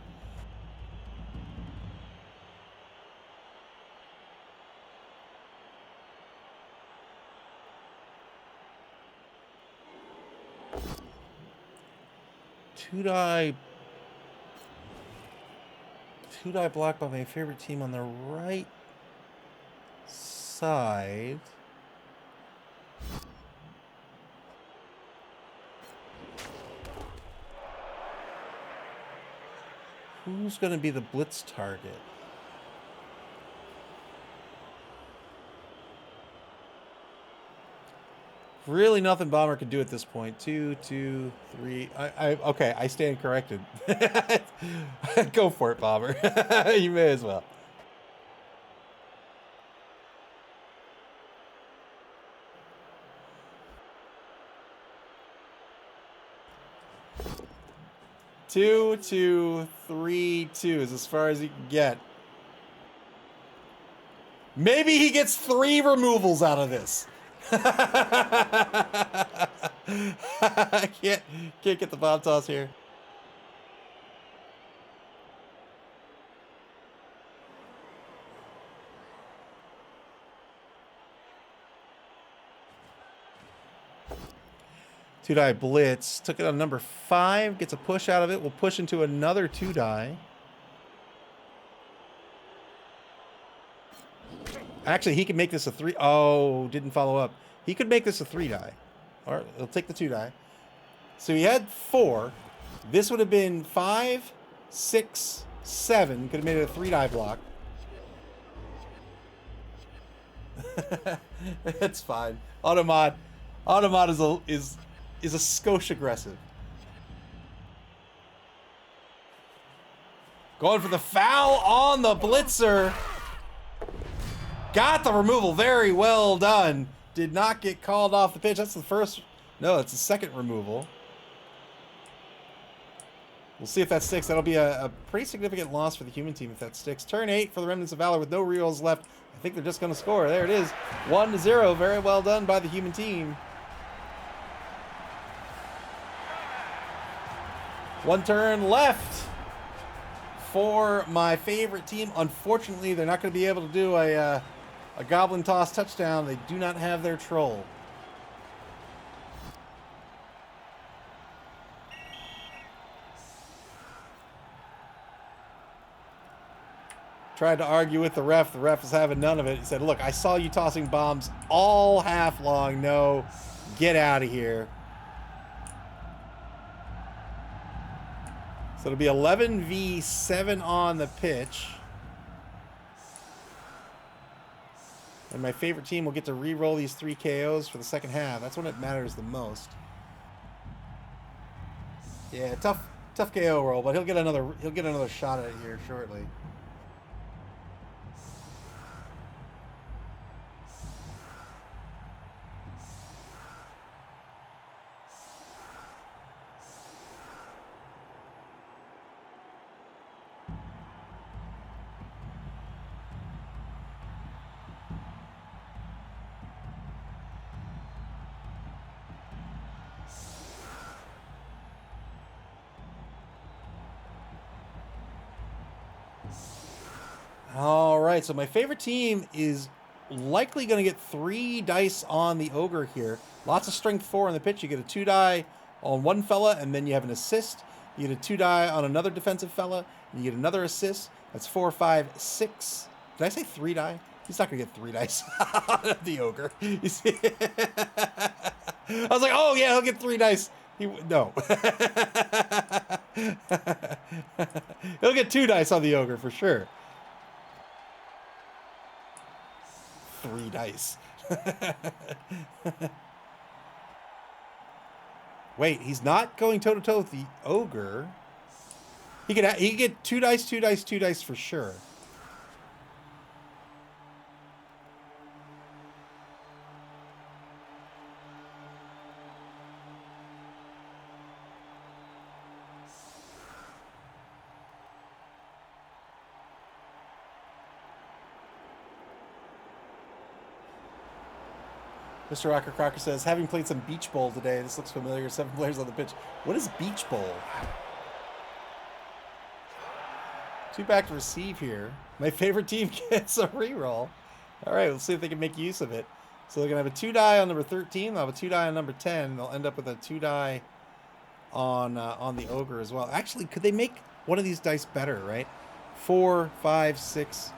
Two-die block by my favorite team on the right side. Who's going to be the blitz target? Really nothing Bomber can do at this point. 2, 2, 3. Okay, I stand corrected. Go for it, Bomber. You may as well. Two, 2, 3, 2 is as far as you can get. Maybe he gets 3 removals out of this. I can't get the bomb toss here. Two-die blitz. Took it on number 5. Gets a push out of it. We'll push into another two-die. Actually, he can make this a 3. Oh, didn't follow up. He could make this a 3-die. Or he'll take the 2-die. So he had 4. This would have been 5, 6, 7. Could have made it a 3-die block. It's fine. Automod is a skosh aggressive. Going for the foul on the blitzer. Got the removal. Very well done. Did not get called off the pitch. That's the first. No, it's the second removal. We'll see if that sticks. That'll be a pretty significant loss for the human team if that sticks. Turn 8 for the Remnants of Valor with no rerolls left. I think they're just going to score. There it is. 1-0. Very well done by the human team. One turn left for my favorite team. Unfortunately, they're not going to be able to do a Goblin Toss touchdown. They do not have their troll. Tried to argue with the ref. The ref is having none of it. He said, look, I saw you tossing bombs all half long. No, get out of here. So it'll be 11v7 on the pitch. And my favorite team will get to re-roll these 3 KOs for the second half. That's when it matters the most. Yeah, tough KO roll, but he'll get another shot at it here shortly. All right, so my favorite team is likely going to get 3 dice on the Ogre here. Lots of strength 4 on the pitch. You get a 2 die on one fella, and then you have an assist. You get a 2 die on another defensive fella, and you get another assist. That's 4, 5, 6. Did I say 3 die? He's not going to get 3 dice on the Ogre. You see? I was like, oh, yeah, he'll get 3 dice. No. He'll get 2 dice on the Ogre for sure. 3 dice. Wait, he's not going toe-to-toe with the Ogre. He could get 2 dice, 2 dice, 2 dice for sure. Mr. Rocker Crocker says, having played some beach bowl today, this looks familiar. 7 players on the pitch. What is beach bowl? 2 back to receive here. My favorite team gets a reroll. All right, let's see if they can make use of it. So they're going to have a 2 die on number 13. They'll have a 2 die on number 10. They'll end up with a 2 die on the Ogre as well. Actually, could they make one of these dice better, right? 4, 5, 6.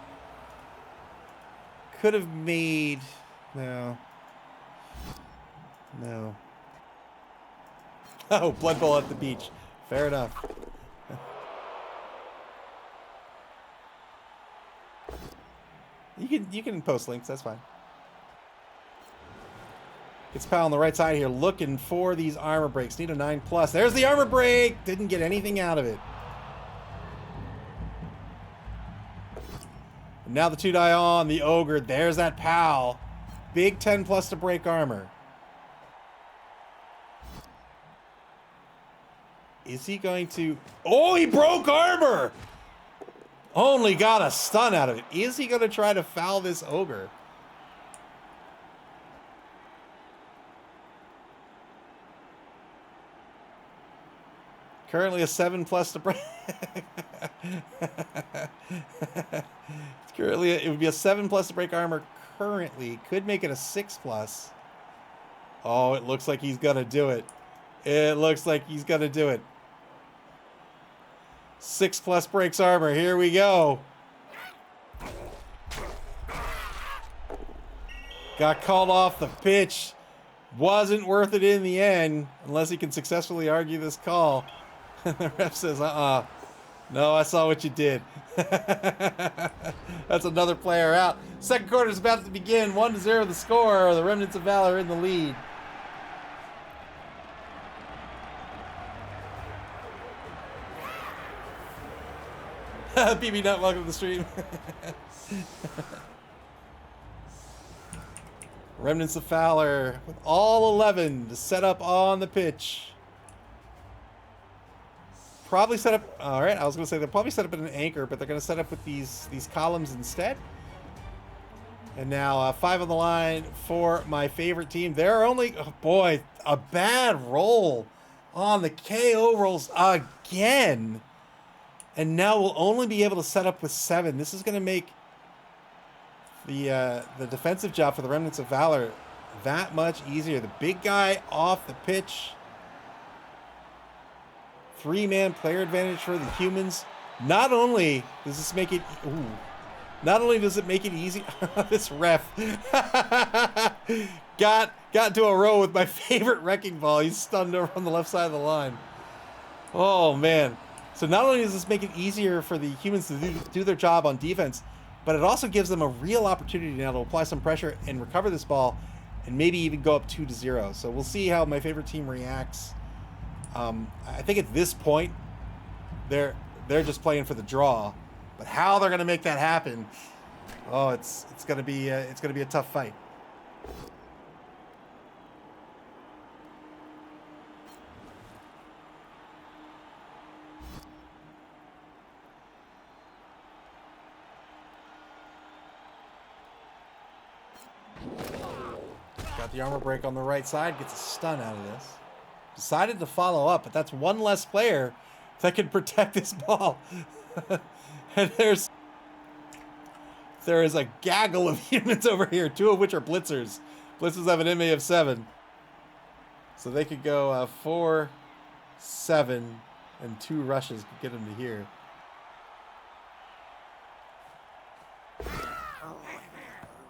Could have made... No. No. Oh, Blood Bowl at the beach. Fair enough. You can post links, that's fine. It's Pal on the right side here looking for these armor breaks. Need a 9+. There's the armor break! Didn't get anything out of it. And now the 2 die on the Ogre. There's that Pal. Big 10+ to break armor. Is he going to... Oh, he broke armor! Only got a stun out of it. Is he going to try to foul this Ogre? Currently a 7+ to break. Currently, it would be a 7+ to break armor currently. Could make it a 6+. Oh, it looks like he's going to do it. It looks like he's going to do it. 6+ breaks armor. Here we go. Got called off the pitch. Wasn't worth it in the end, unless he can successfully argue this call. The ref says, no, I saw what you did. That's another player out. Second quarter is about to begin. 1-0 the score. The Remnants of Valor in the lead. BB Nut, welcome to the stream. Remnants of Valor with all 11 to set up on the pitch. Probably set up, all right, I was going to say they'll probably set up in an anchor, but they're going to set up with these columns instead. And now 5 on the line for my favorite team. They're only, oh boy, a bad roll on the KO rolls again. And now we'll only be able to set up with 7. This is going to make the defensive job for the Remnants of Valor that much easier. The big guy off the pitch. 3-man player advantage for the humans. Not only does this make it... Ooh. Not only does it make it easy... This ref got into a row with my favorite wrecking ball. He's stunned over on the left side of the line. Oh, man. So not only does this make it easier for the humans to do their job on defense, but it also gives them a real opportunity now to apply some pressure and recover this ball and maybe even go up 2-0. So we'll see how my favorite team reacts. I think at this point, they're just playing for the draw, but how they're going to make that happen, oh, it's going to be a tough fight. Got the armor break on the right side, gets a stun out of this. Decided to follow up, but that's one less player that can protect this ball. And there is a gaggle of humans over here, 2 of which are blitzers. Blitzers have an MA of 7. So they could go 4, 7, and 2 rushes could get them to here.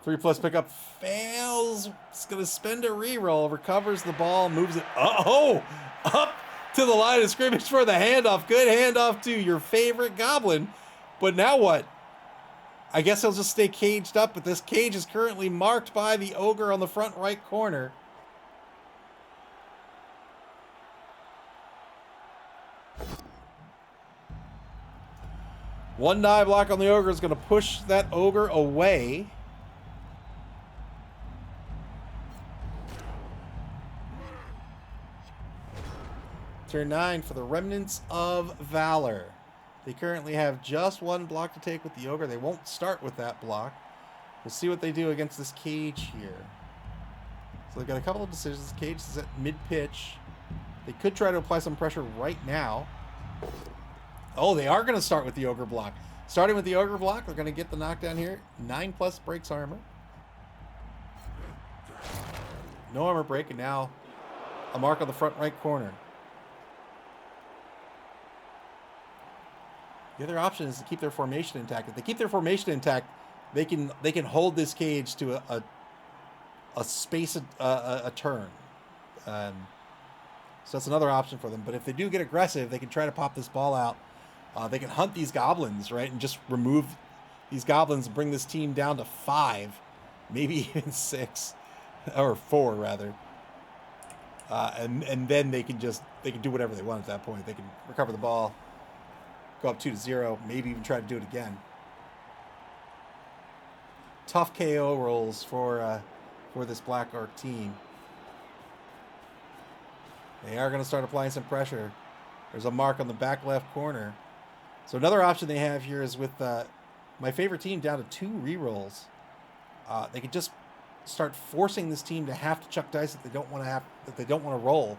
Three-plus pickup fails. It's going to spend a reroll. Recovers the ball. Moves it. Oh! Up to the line of scrimmage for the handoff. Good handoff to your favorite goblin. But now what? I guess he'll just stay caged up. But this cage is currently marked by the ogre on the front right corner. One die block on the ogre is going to push that ogre away. Turn 9 for the Remnants of Valor. They currently have just 1 block to take with the ogre. They won't start with that block. We'll see what they do against this cage here. So they've got a couple of decisions. The cage is at mid-pitch. They could try to apply some pressure right now. Oh, they are going to start with the ogre block. Starting with the ogre block, they're going to get the knockdown here. 9+ breaks armor. No armor break, and now a mark on the front right corner. The other option is to keep their formation intact. If they keep their formation intact, they can hold this cage to a space a turn. So that's another option for them. But if they do get aggressive, they can try to pop this ball out. They can hunt these goblins, right, and just remove these goblins and bring this team down to 5, maybe even 6, or 4 rather. And then they can do whatever they want at that point. They can recover the ball, go up 2-0, maybe even try to do it again. Tough KO rolls for this Black Ark team. They are going to start applying some pressure. There's a mark on the back left corner. So another option they have here is with my favorite team down to 2 rerolls. They could just start forcing this team to have to chuck dice that they don't want to roll,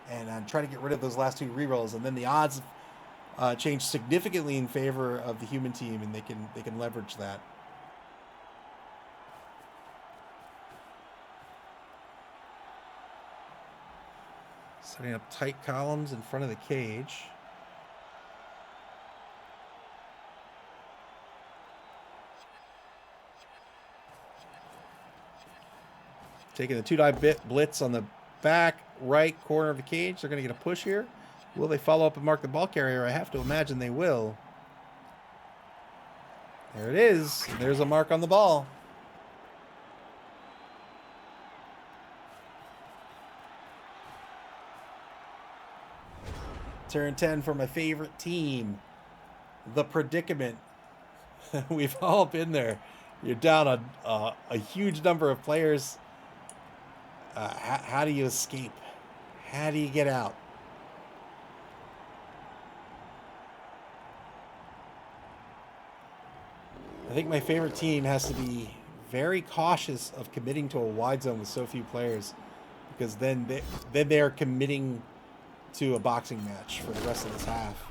and try to get rid of those last 2 rerolls. And then the odds change significantly in favor of the human team, and they can leverage that. Setting up tight columns in front of the cage. Taking the 2-die blitz on the back right corner of the cage. They're going to get a push here. Will they follow up and mark the ball carrier? I have to imagine they will. There it is. There's a mark on the ball. Turn 10 for my favorite team, the predicament. We've all been there. You're down a huge number of players. How do you escape? How do you get out? I think my favorite team has to be very cautious of committing to a wide zone with so few players, because then they are committing to a boxing match for the rest of this half.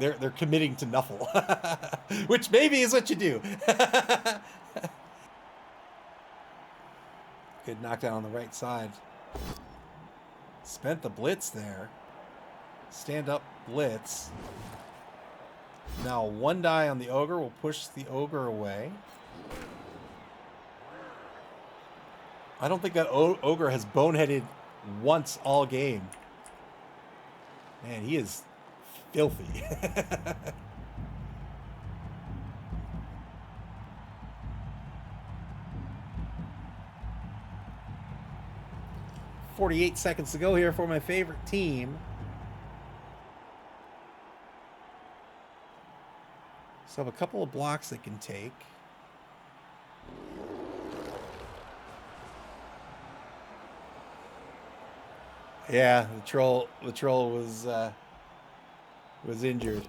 They're committing to Nuffle, which maybe is what you do. Good knockdown on the right side. Spent the blitz there. Stand up blitz. Now 1 die on the ogre will push the ogre away. I don't think that ogre has boneheaded once all game. Man, he is filthy. 48 seconds to go here for my favorite team. So I have a couple of blocks they can take. Yeah, the troll was injured.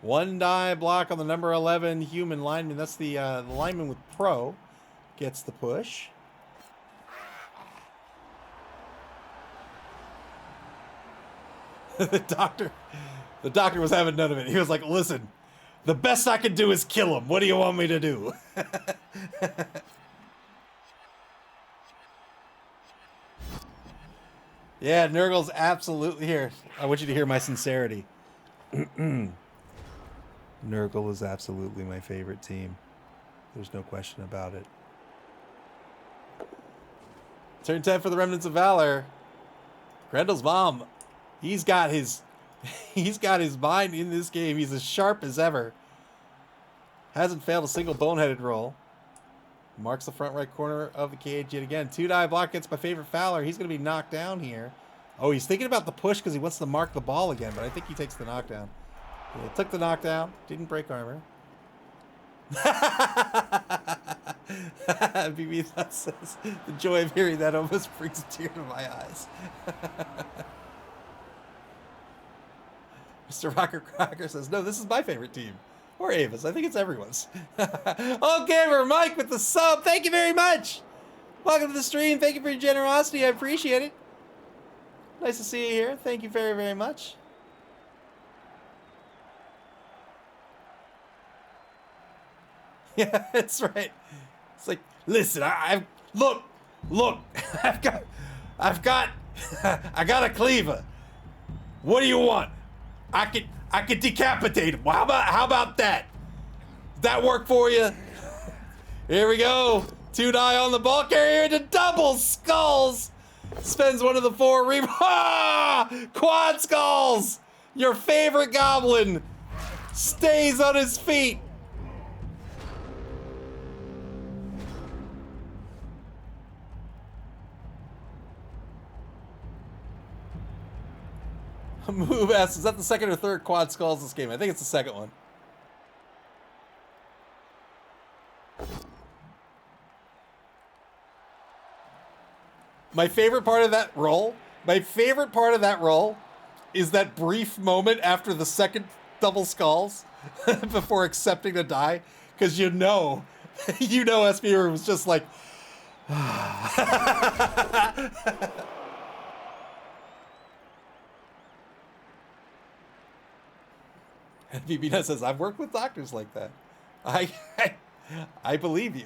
One die block on the number 11 human lineman. That's the lineman with pro. Gets the push. The doctor was having none of it. He was like, listen, the best I can do is kill him. What do you want me to do? Yeah, Nurgle's absolutely here. I want you to hear my sincerity. Nurgle is absolutely my favorite team. There's no question about it. Turn 10 for the Remnants of Valor. Grendel's mom. He's got his mind in this game. He's as sharp as ever. Hasn't failed a single boneheaded roll. Marks the front right corner of the cage yet again. 2-die block gets my favorite Fowler. He's going to be knocked down here. Oh, he's thinking about the push because he wants to mark the ball again, but I think he takes the knockdown. Yeah, took the knockdown. Didn't break armor. BB says, the joy of hearing that almost brings a tear to my eyes. Mr. Rocker Cracker says, no, this is my favorite team. Or Ava's. I think it's everyone's. Okay, for Mike with the sub. Thank you very much. Welcome to the stream. Thank you for your generosity. I appreciate it. Nice to see you here. Thank you very, very much. Yeah, that's right. It's like, listen, I got a cleaver. What do you want? I could decapitate him. How about that? Does that work for you? Here we go. 2-die on the ball carrier into double skulls. Spends one of the 4 quad skulls. Your favorite goblin stays on his feet. Move asks, is that the second or third quad skulls this game? I think it's the second one. My favorite part of that roll is that brief moment after the second double skulls before accepting to die. Because you know SBR was just like... And BB says, I've worked with doctors like that. I believe you.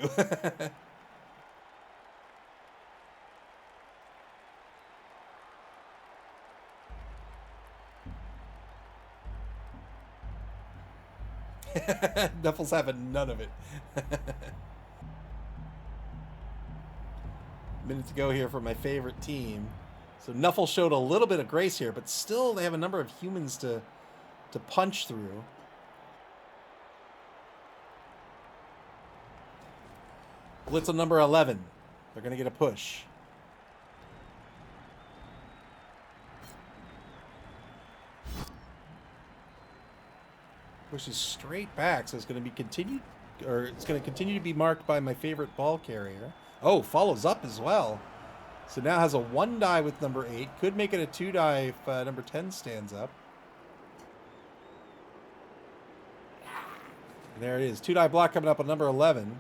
Nuffle's having none of it. Minute to go here for my favorite team. So Nuffle showed a little bit of grace here, but still they have a number of humans to punch through. Blitz on number 11. They're going to get a push. Pushes straight back, so it's going to be continued, or it's going to continue to be marked by my favorite ball carrier. Oh, follows up as well. So now has a 1-die with number 8. Could make it a 2-die if number 10 stands up. And there it is. 2-die block coming up on number 11.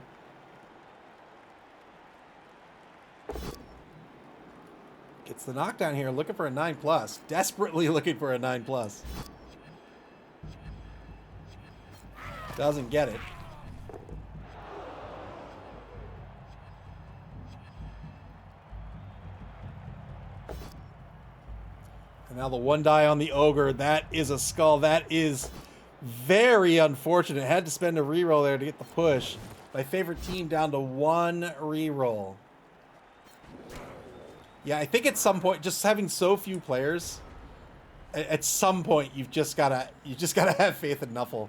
Gets the knockdown here, looking for a 9+. Desperately looking for a 9+. Doesn't get it. And now the 1-die on the ogre. That is a skull. That is very unfortunate. Had to spend a reroll there to get the push. My favorite team down to 1 reroll. Yeah, I think at some point, just having so few players, at some point you've just gotta have faith in Nuffle.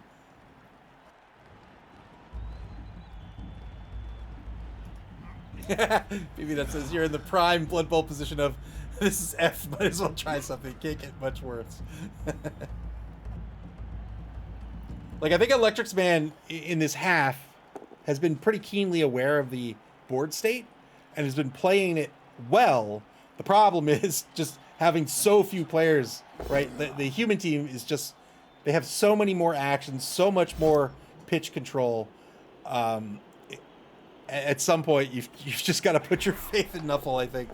Maybe that says you're in the prime Blood Bowl position of this is F, might as well try something. Can't get much worse. Like, I think Electric's Man in this half has been pretty keenly aware of the board state and has been playing it well. The problem is just having so few players, right? The human team is just, they have so many more actions, so much more pitch control. At some point, you've just got to put your faith in Nuffle, I think.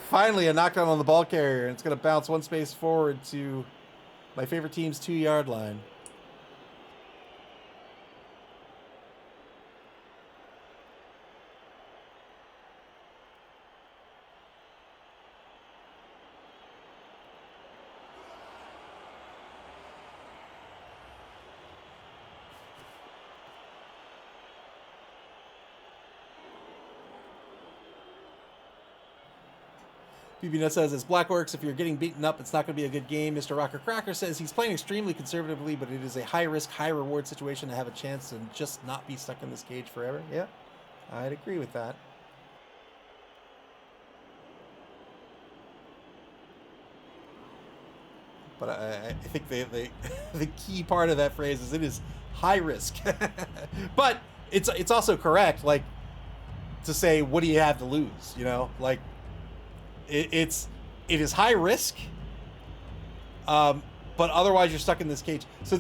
Finally, a knockdown on the ball carrier, and it's going to bounce one space forward to my favorite team's 2-yard line. BBNut says, as Black Orcs, if you're getting beaten up, it's not going to be a good game. Mr. Rocker Cracker says he's playing extremely conservatively, but it is a high-risk, high-reward situation to have a chance to just not be stuck in this cage forever. Yeah, I'd agree with that. But I think the key part of that phrase is it is high risk. But it's also correct, like, to say, what do you have to lose? You know, like, it is high risk, but otherwise you're stuck in this cage. So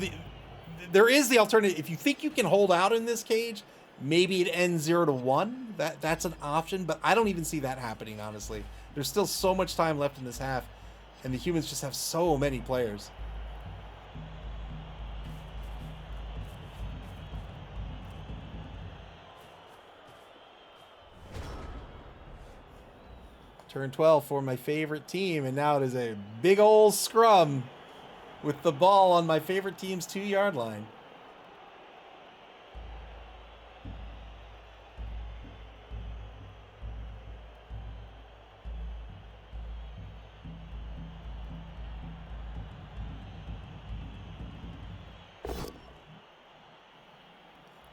there is the alternative. If you think you can hold out in this cage, maybe it ends 0-1. That's an option, but I don't even see that happening, honestly. There's still so much time left in this half, and the humans just have so many players. Turn 12 for my favorite team, and now it is a big old scrum with the ball on my favorite team's 2-yard line.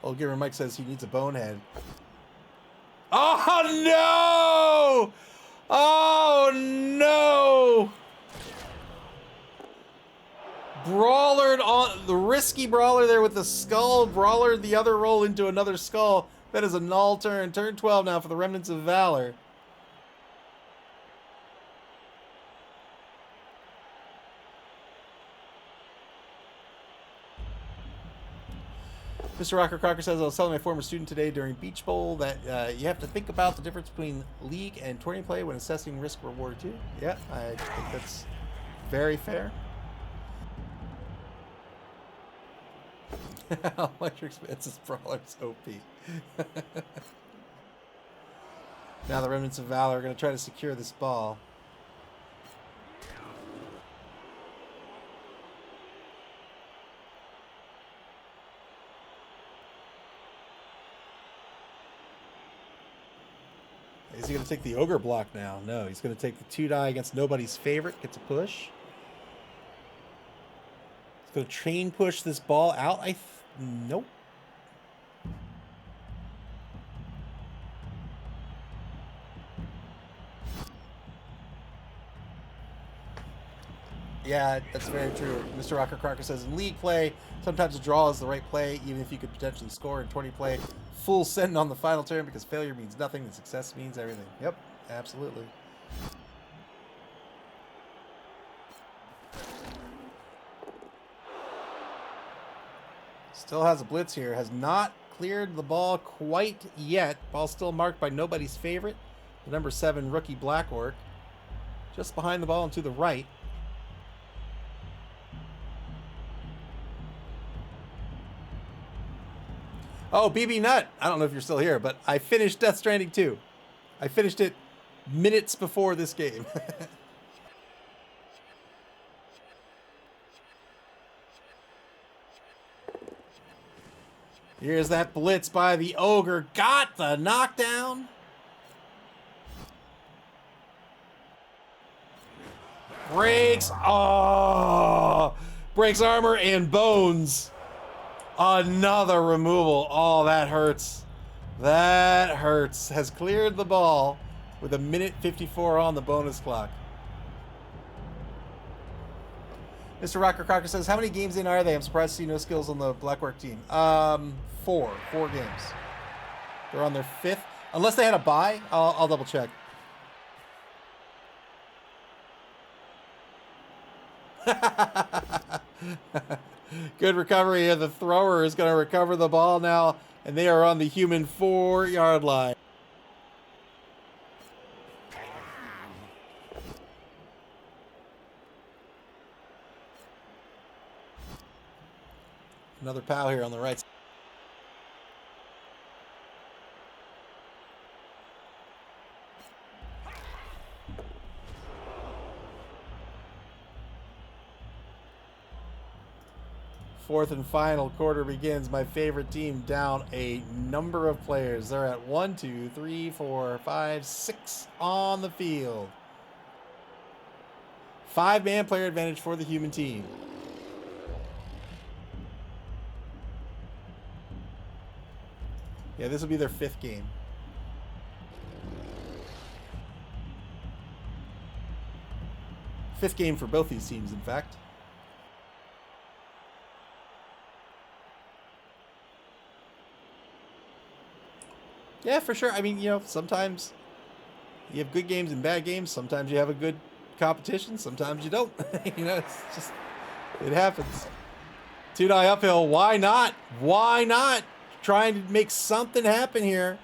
Old Gamer Mike says he needs a bonehead. Oh, no! Oh, no! Brawler on the risky brawler there with the skull. Brawler the other roll into another skull. That is a null turn. Turn 12 now for the Remnants of Valor. Mr. Rocker Crocker says, I was telling my former student today during Beach Bowl that you have to think about the difference between league and tourney play when assessing risk reward too. Yeah, I think that's very fair. Electric Expanse's Brawler's OP. Now the Remnants of Valor are going to try to secure this ball. Is he going to take the Ogre block now? No, he's going to take the 2-die against nobody's favorite. Gets a push. He's going to train push this ball out. Nope. Yeah, that's very true. Mr. Rocker Crocker says, in league play, sometimes a draw is the right play, even if you could potentially score in 20 play. Full send on the final turn because failure means nothing and success means everything. Yep, absolutely. Still has a blitz here. Has not cleared the ball quite yet. Ball still marked by nobody's favorite. The number 7 rookie Black Orc. Just behind the ball and to the right. Oh, BB Nut. I don't know if you're still here, but I finished Death Stranding 2. I finished it minutes before this game. Here's that blitz by the Ogre. Got the knockdown. Breaks. Oh, breaks armor and bones. Another removal. Oh, that hurts. That hurts. Has cleared the ball with 1:54 on the bonus clock. Mr. Rocker Crocker says, how many games in are they? I'm surprised to see no skills on the Blackwork team. Four games. They're on their 5th. Unless they had a bye, I'll double check. Good recovery here. The thrower is going to recover the ball now, and they are on the human 4-yard line. Another pal here on the right side. Fourth and final quarter begins. My favorite team down a number of players. They're at 1, 2, 3, 4, 5, 6 on the field. 5-man player advantage for the human team. Yeah, this will be their 5th game. Fifth game for both these teams, in fact. Yeah, for sure. I mean, you know, sometimes you have good games and bad games. Sometimes you have a good competition. Sometimes you don't. You know, it's just, it happens. 2-die uphill. Why not? Why not? Trying to make something happen here.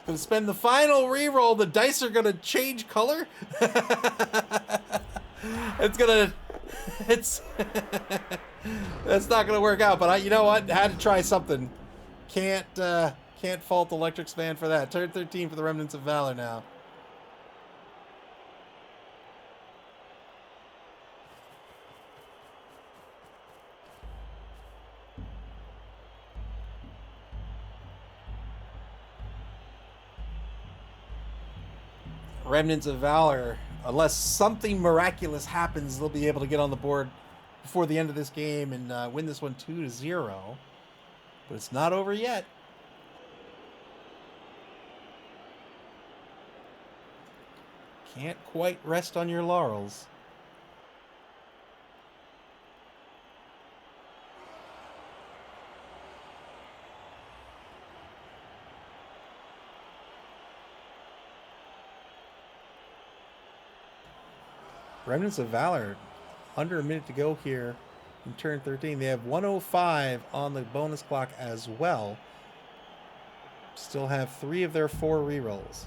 Gonna spend the final reroll. The dice are gonna change color. It's that's not gonna work out. But you know what? Had to try something. Can't fault Electric's man for that. Turn 13 for the Remnants of Valor now. Remnants of Valor, unless something miraculous happens, they'll be able to get on the board before the end of this game and win this one 2-0. But it's not over yet. Can't quite rest on your laurels. Remnants of Valor, under a minute to go here in turn 13. They have 1:05 on the bonus clock as well. Still have 3 of their 4 rerolls.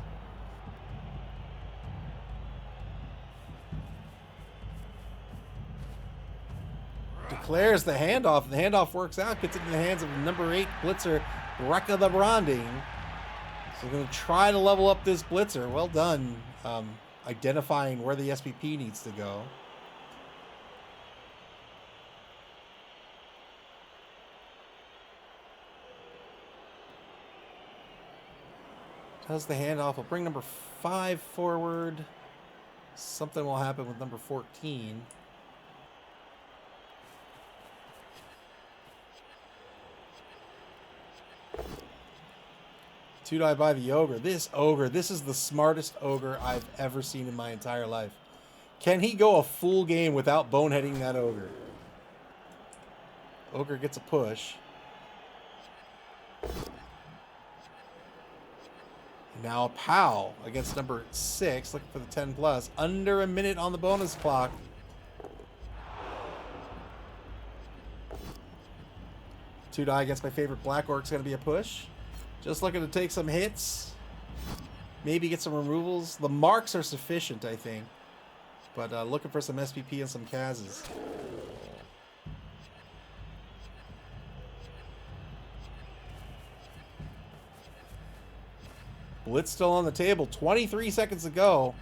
Declares the handoff. The handoff works out, gets it in the hands of number 8 blitzer, Rekka the Branding. So we're going to try to level up this blitzer. Well done. Identifying where the SPP needs to go. Does the handoff. Will bring number 5 forward. Something will happen with number 14. Two-die by the ogre. This is the smartest ogre I've ever seen in my entire life. Can he go a full game without boneheading that ogre? Ogre gets a push. Now a POW against number 6, looking for the 10 plus. Under a minute on the bonus clock. Two-die against my favorite Black Orc's going to be a push. Just looking to take some hits. Maybe get some removals. The marks are sufficient, I think. But looking for some SPP and some Kaz's. Blitz still on the table. 23 seconds to go.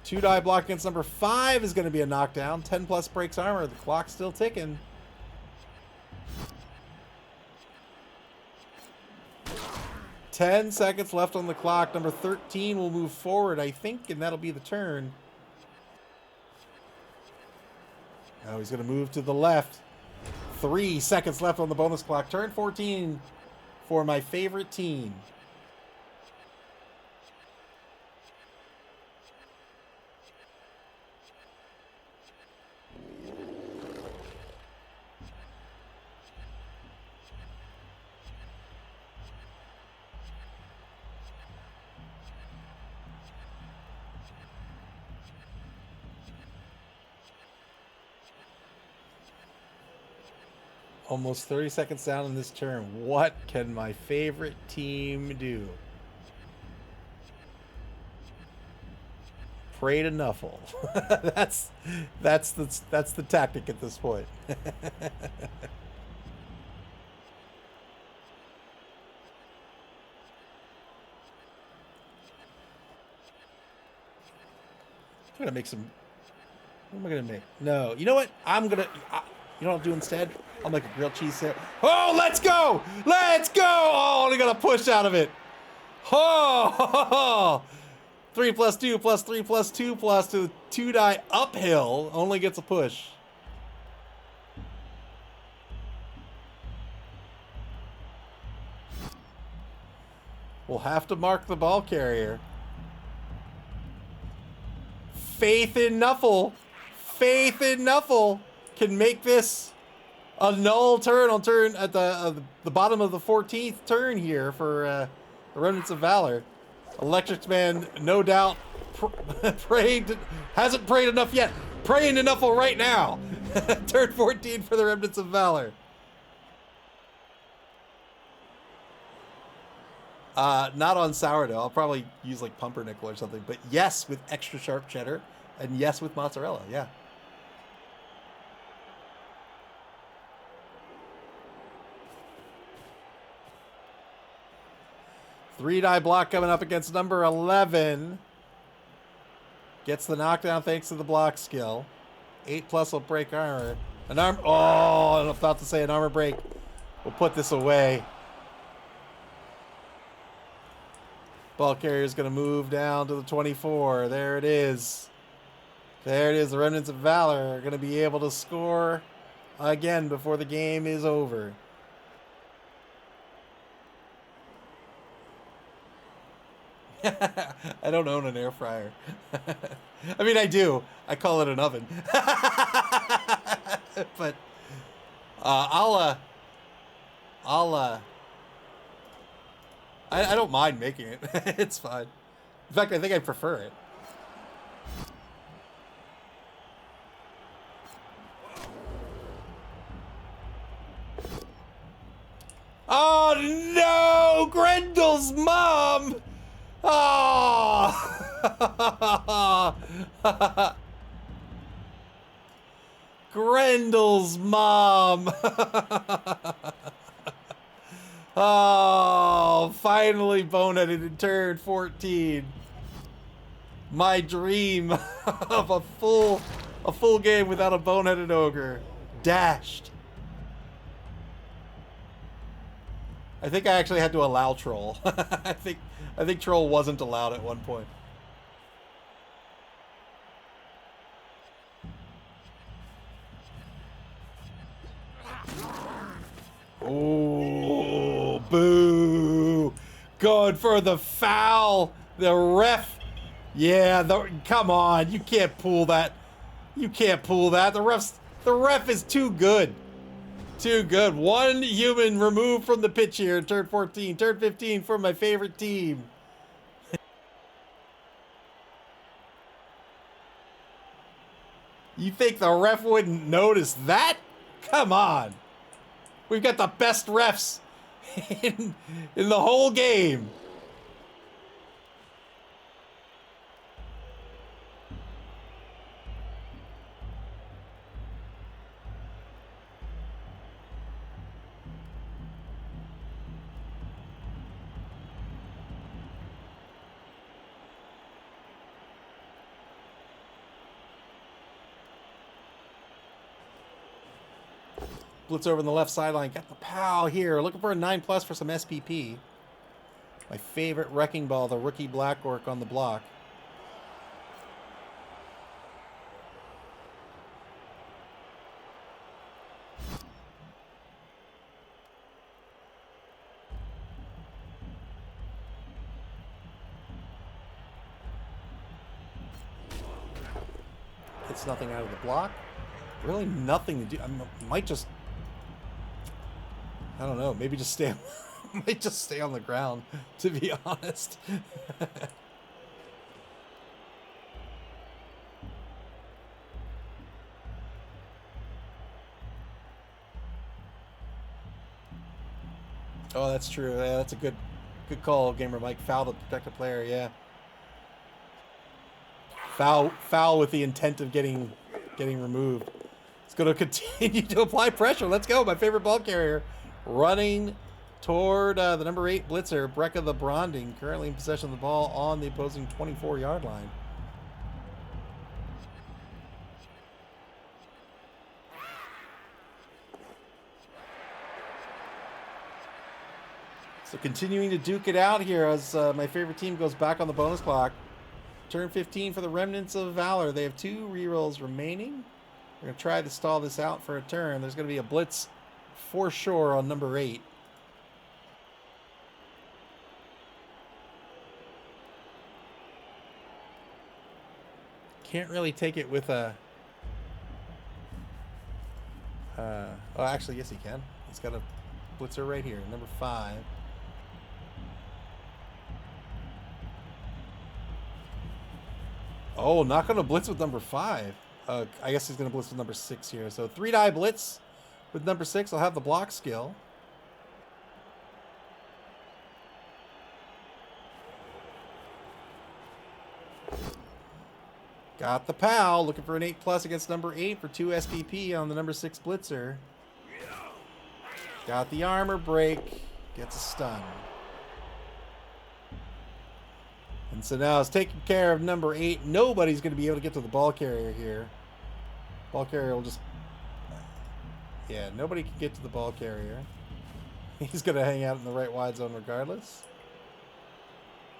Two-die block against number 5 is going to be a knockdown. 10 plus breaks armor. The clock's still ticking. Ten seconds left on the clock. Number 13 will move forward, I think, and that'll be the turn. Now he's going to move to the left. 3 seconds left on the bonus clock. Turn 14 for my favorite team. Almost 30 seconds down in this turn. What can my favorite team do? Pray to Nuffle. that's the tactic at this point. I'm gonna make some. What am I gonna make? No, you know what? You know what I'll do instead? I'll make a grilled cheese sandwich. Oh, let's go! Let's go! Oh, only got a push out of it. Oh, 3 plus 2 plus 3 plus 2 plus to the 2-die uphill only gets a push. We'll have to mark the ball carrier. Faith in Nuffle. Faith in Nuffle can make this a null turn on turn at the bottom of the 14th turn here for the Remnants of Valor. Electric Man, no doubt, hasn't prayed enough yet. Praying to Nuffle right now. Turn 14 for the Remnants of Valor. Not on sourdough. I'll probably use like pumpernickel or something. But yes, with extra sharp cheddar, and yes, with mozzarella. Yeah. Three-die block coming up against number 11. Gets the knockdown thanks to the block skill. 8 plus will break armor. An arm. Oh, I'm about to say an armor break. We'll put this away. Ball carrier is going to move down to the 24. There it is. There it is. The Remnants of Valor are going to be able to score again before the game is over. I don't own an air fryer. I mean, I do. I call it an oven. But I don't mind making it. It's fine. In fact, I think I prefer it. Oh no! Grendel's mom! Oh! Grendel's mom! Oh, finally boneheaded in turn 14. My dream of a full game without a boneheaded ogre. Dashed. I think I actually had to allow troll. I think troll wasn't allowed at one point. Oh, boo. Going for the foul. The ref. Yeah, come on. You can't pull that. You can't pull that. The ref is too good. Too good. One human removed from the pitch here in turn 14. Turn 15 for my favorite team. You think the ref wouldn't notice that? Come on. We've got the best refs in the whole game. Blitz over on the left sideline. Got the pow here. Looking for a 9+ for some SPP. My favorite wrecking ball, the rookie Black Orc on the block. Gets nothing out of the block. Really nothing to do. I might just... I don't know. Maybe just stay... might just stay on the ground, to be honest. Oh, that's true. Yeah, that's a good call, Gamer Mike. Foul to protect the player, yeah. Foul with the intent of getting removed. It's going to continue to apply pressure. Let's go. My favorite ball carrier. Running toward the number 8 blitzer, Brecca the Bronding, currently in possession of the ball on the opposing 24-yard line. So continuing to duke it out here as my favorite team goes back on the bonus clock. Turn 15 for the Remnants of Valor. They have 2 rerolls remaining. We're going to try to stall this out for a turn. There's going to be a blitz for sure on number 8. Can't really take it with a... oh, actually, yes he can. He's got a blitzer right here, number 5. Oh, not going to blitz with number 5. I guess he's going to blitz with number 6 here. So 3-die blitz with number 6. I'll have the block skill. Got the pal. Looking for an 8+ against number 8 for 2 SPP on the number 6 blitzer. Got the armor break. Gets a stun. And so now it's taking care of number 8. Nobody's going to be able to get to the ball carrier here. Ball carrier will just... yeah, nobody can get to the ball carrier. He's going to hang out in the right wide zone regardless.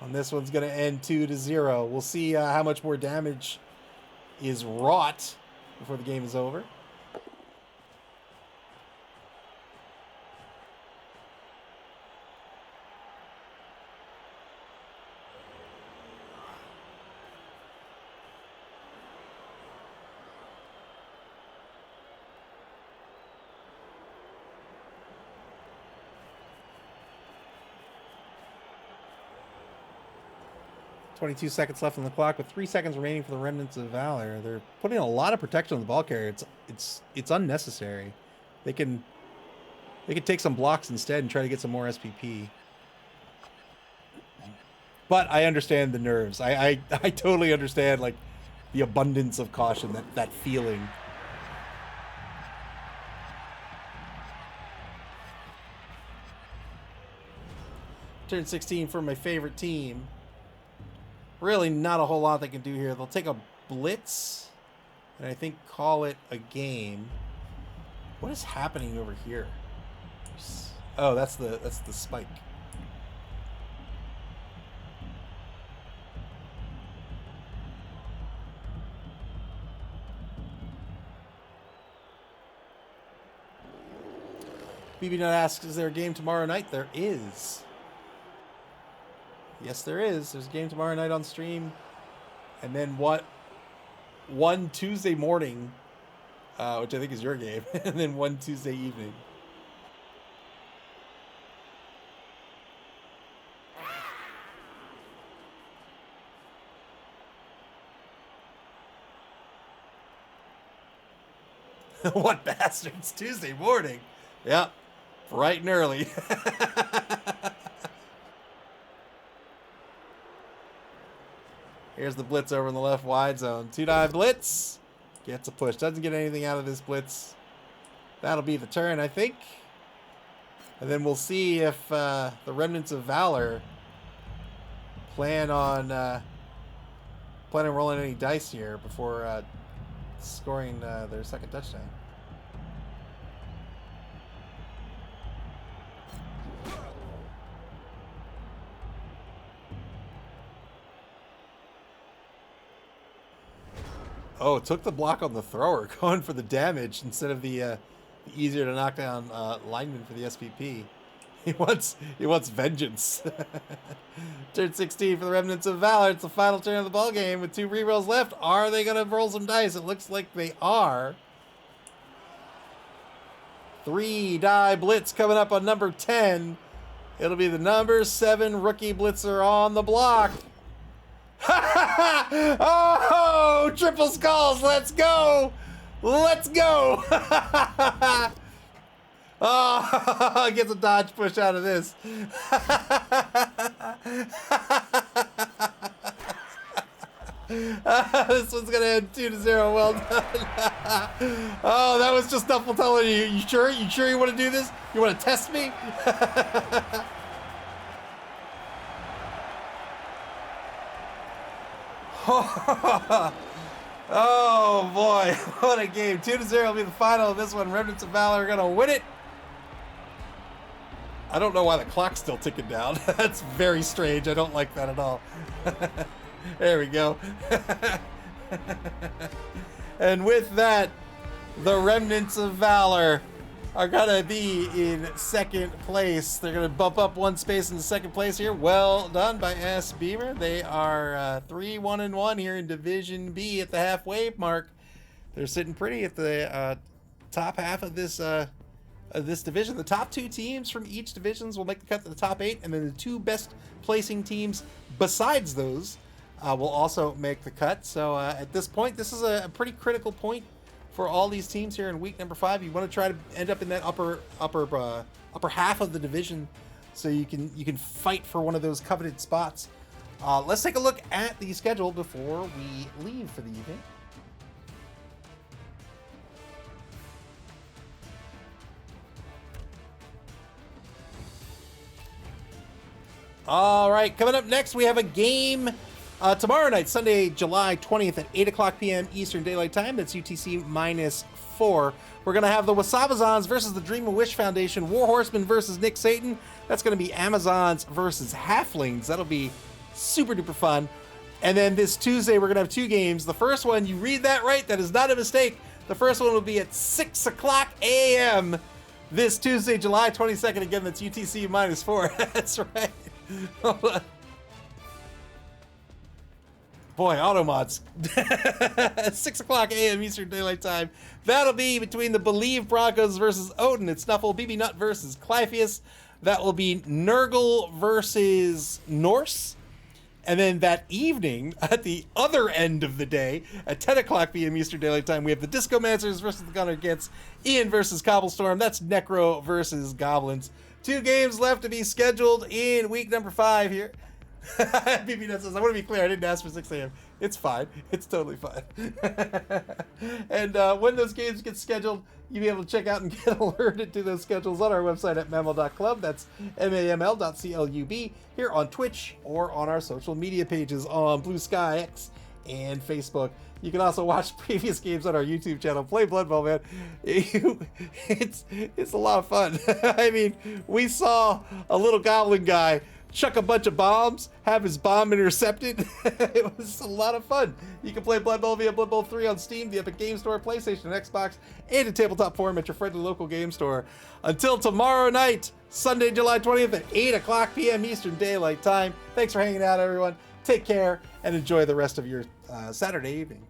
And this one's going to end 2-0. We'll see how much more damage is wrought before the game is over. .22 seconds left on the clock, with 3 seconds remaining for the Remnants of Valor. They're putting a lot of protection on the ball carrier. It's unnecessary. They can take some blocks instead and try to get some more SPP. But I understand the nerves. I totally understand, like, the abundance of caution, that feeling. Turn 16 for my favorite team. Really not a whole lot they can do here. They'll take a blitz and I think call it a game. What is happening over here? Oh, that's the spike. BB Nut asks, is there a game tomorrow night? There is. Yes, there is. There's a game tomorrow night on stream. And then one Tuesday morning, which I think is your game. And then one Tuesday evening. What bastards? Tuesday morning. Yep. Bright and early. Here's the blitz over in the left wide zone. 2-die blitz. Gets a push. Doesn't get anything out of this blitz. That'll be the turn, I think. And then we'll see if the Remnants of Valor plan on rolling any dice here before scoring their second touchdown. Oh, took the block on the thrower, going for the damage instead of the easier to knock down lineman for the SPP. He wants vengeance. Turn 16 for the Remnants of Valor. It's the final turn of the ball game with 2 rerolls left. Are they gonna roll some dice? It looks like they are. 3 die blitz coming up on number 10. It'll be the number 7 rookie blitzer on the block. Oh, triple skulls. Let's go. Let's go. Oh, gets a dodge push out of this. This one's gonna end 2-0. Well done. Oh, that was just Duffel telling you. You sure? You sure you want to do this? You want to test me? Oh boy, what a game. 2-0 will be the final of this one. Remnants of Valor are gonna win it. I don't know why the clock's still ticking down. That's very strange. I don't like that at all. There we go. And with that, the Remnants of Valor are gonna be in second place. They're gonna bump up 1 space in the second place here. Well done by S. Beamer. They are 3-1-1 here in Division B at the halfway mark. They're sitting pretty at the top half of this division. The top 2 teams from each divisions will make the cut to the top 8, and then the 2 best placing teams besides those will also make the cut. So at this point, this is a pretty critical point for all these teams here in week number 5. You want to try to end up in that upper half of the division, so you can fight for one of those coveted spots. Let's take a look at the schedule before we leave for the evening. All right, coming up next, we have a game tomorrow night, Sunday, July 20th at 8 o'clock p.m. Eastern Daylight Time. That's UTC -4. We're going to have the Wasabazons versus the Dream and Wish Foundation. War Horsemen versus Nick Satan. That's going to be Amazons versus Halflings. That'll be super duper fun. And then this Tuesday, we're going to have 2 games. The first one, you read that right, that is not a mistake. The first one will be at 6 o'clock a.m. this Tuesday, July 22nd. Again, that's UTC -4. That's right. Hold on. Boy, Automods. 6 o'clock a.m. Eastern Daylight Time. That'll be between the Believe Broncos versus Odin. It's Snuffle BB Nut versus Clypheus. That will be Nurgle versus Norse. And then that evening, at the other end of the day, at 10 o'clock p.m. Eastern Daylight Time, we have the Discomancers versus the Gunner Gets. Ian versus Cobblestorm. That's Necro versus Goblins. 2 games left to be scheduled in week number 5 here. BB Nut says, I want to be clear, I didn't ask for 6 a.m. It's fine. It's totally fine. And when those games get scheduled, you'll be able to check out and get alerted to those schedules on our website at maml.club. That's maml.club. Here on Twitch or on our social media pages on Blue Sky X and Facebook. You can also watch previous games on our YouTube channel. Play Blood Bowl, man. It's a lot of fun. I mean, we saw a little goblin guy chuck a bunch of bombs, have his bomb intercepted. It was a lot of fun. You can play Blood Bowl via Blood Bowl 3 on Steam, the Epic Game Store, PlayStation, and Xbox, and a tabletop forum at your friendly local game store. Until tomorrow night, Sunday, July 20th at 8 o'clock p.m. Eastern Daylight Time. Thanks for hanging out, everyone. Take care and enjoy the rest of your Saturday evening.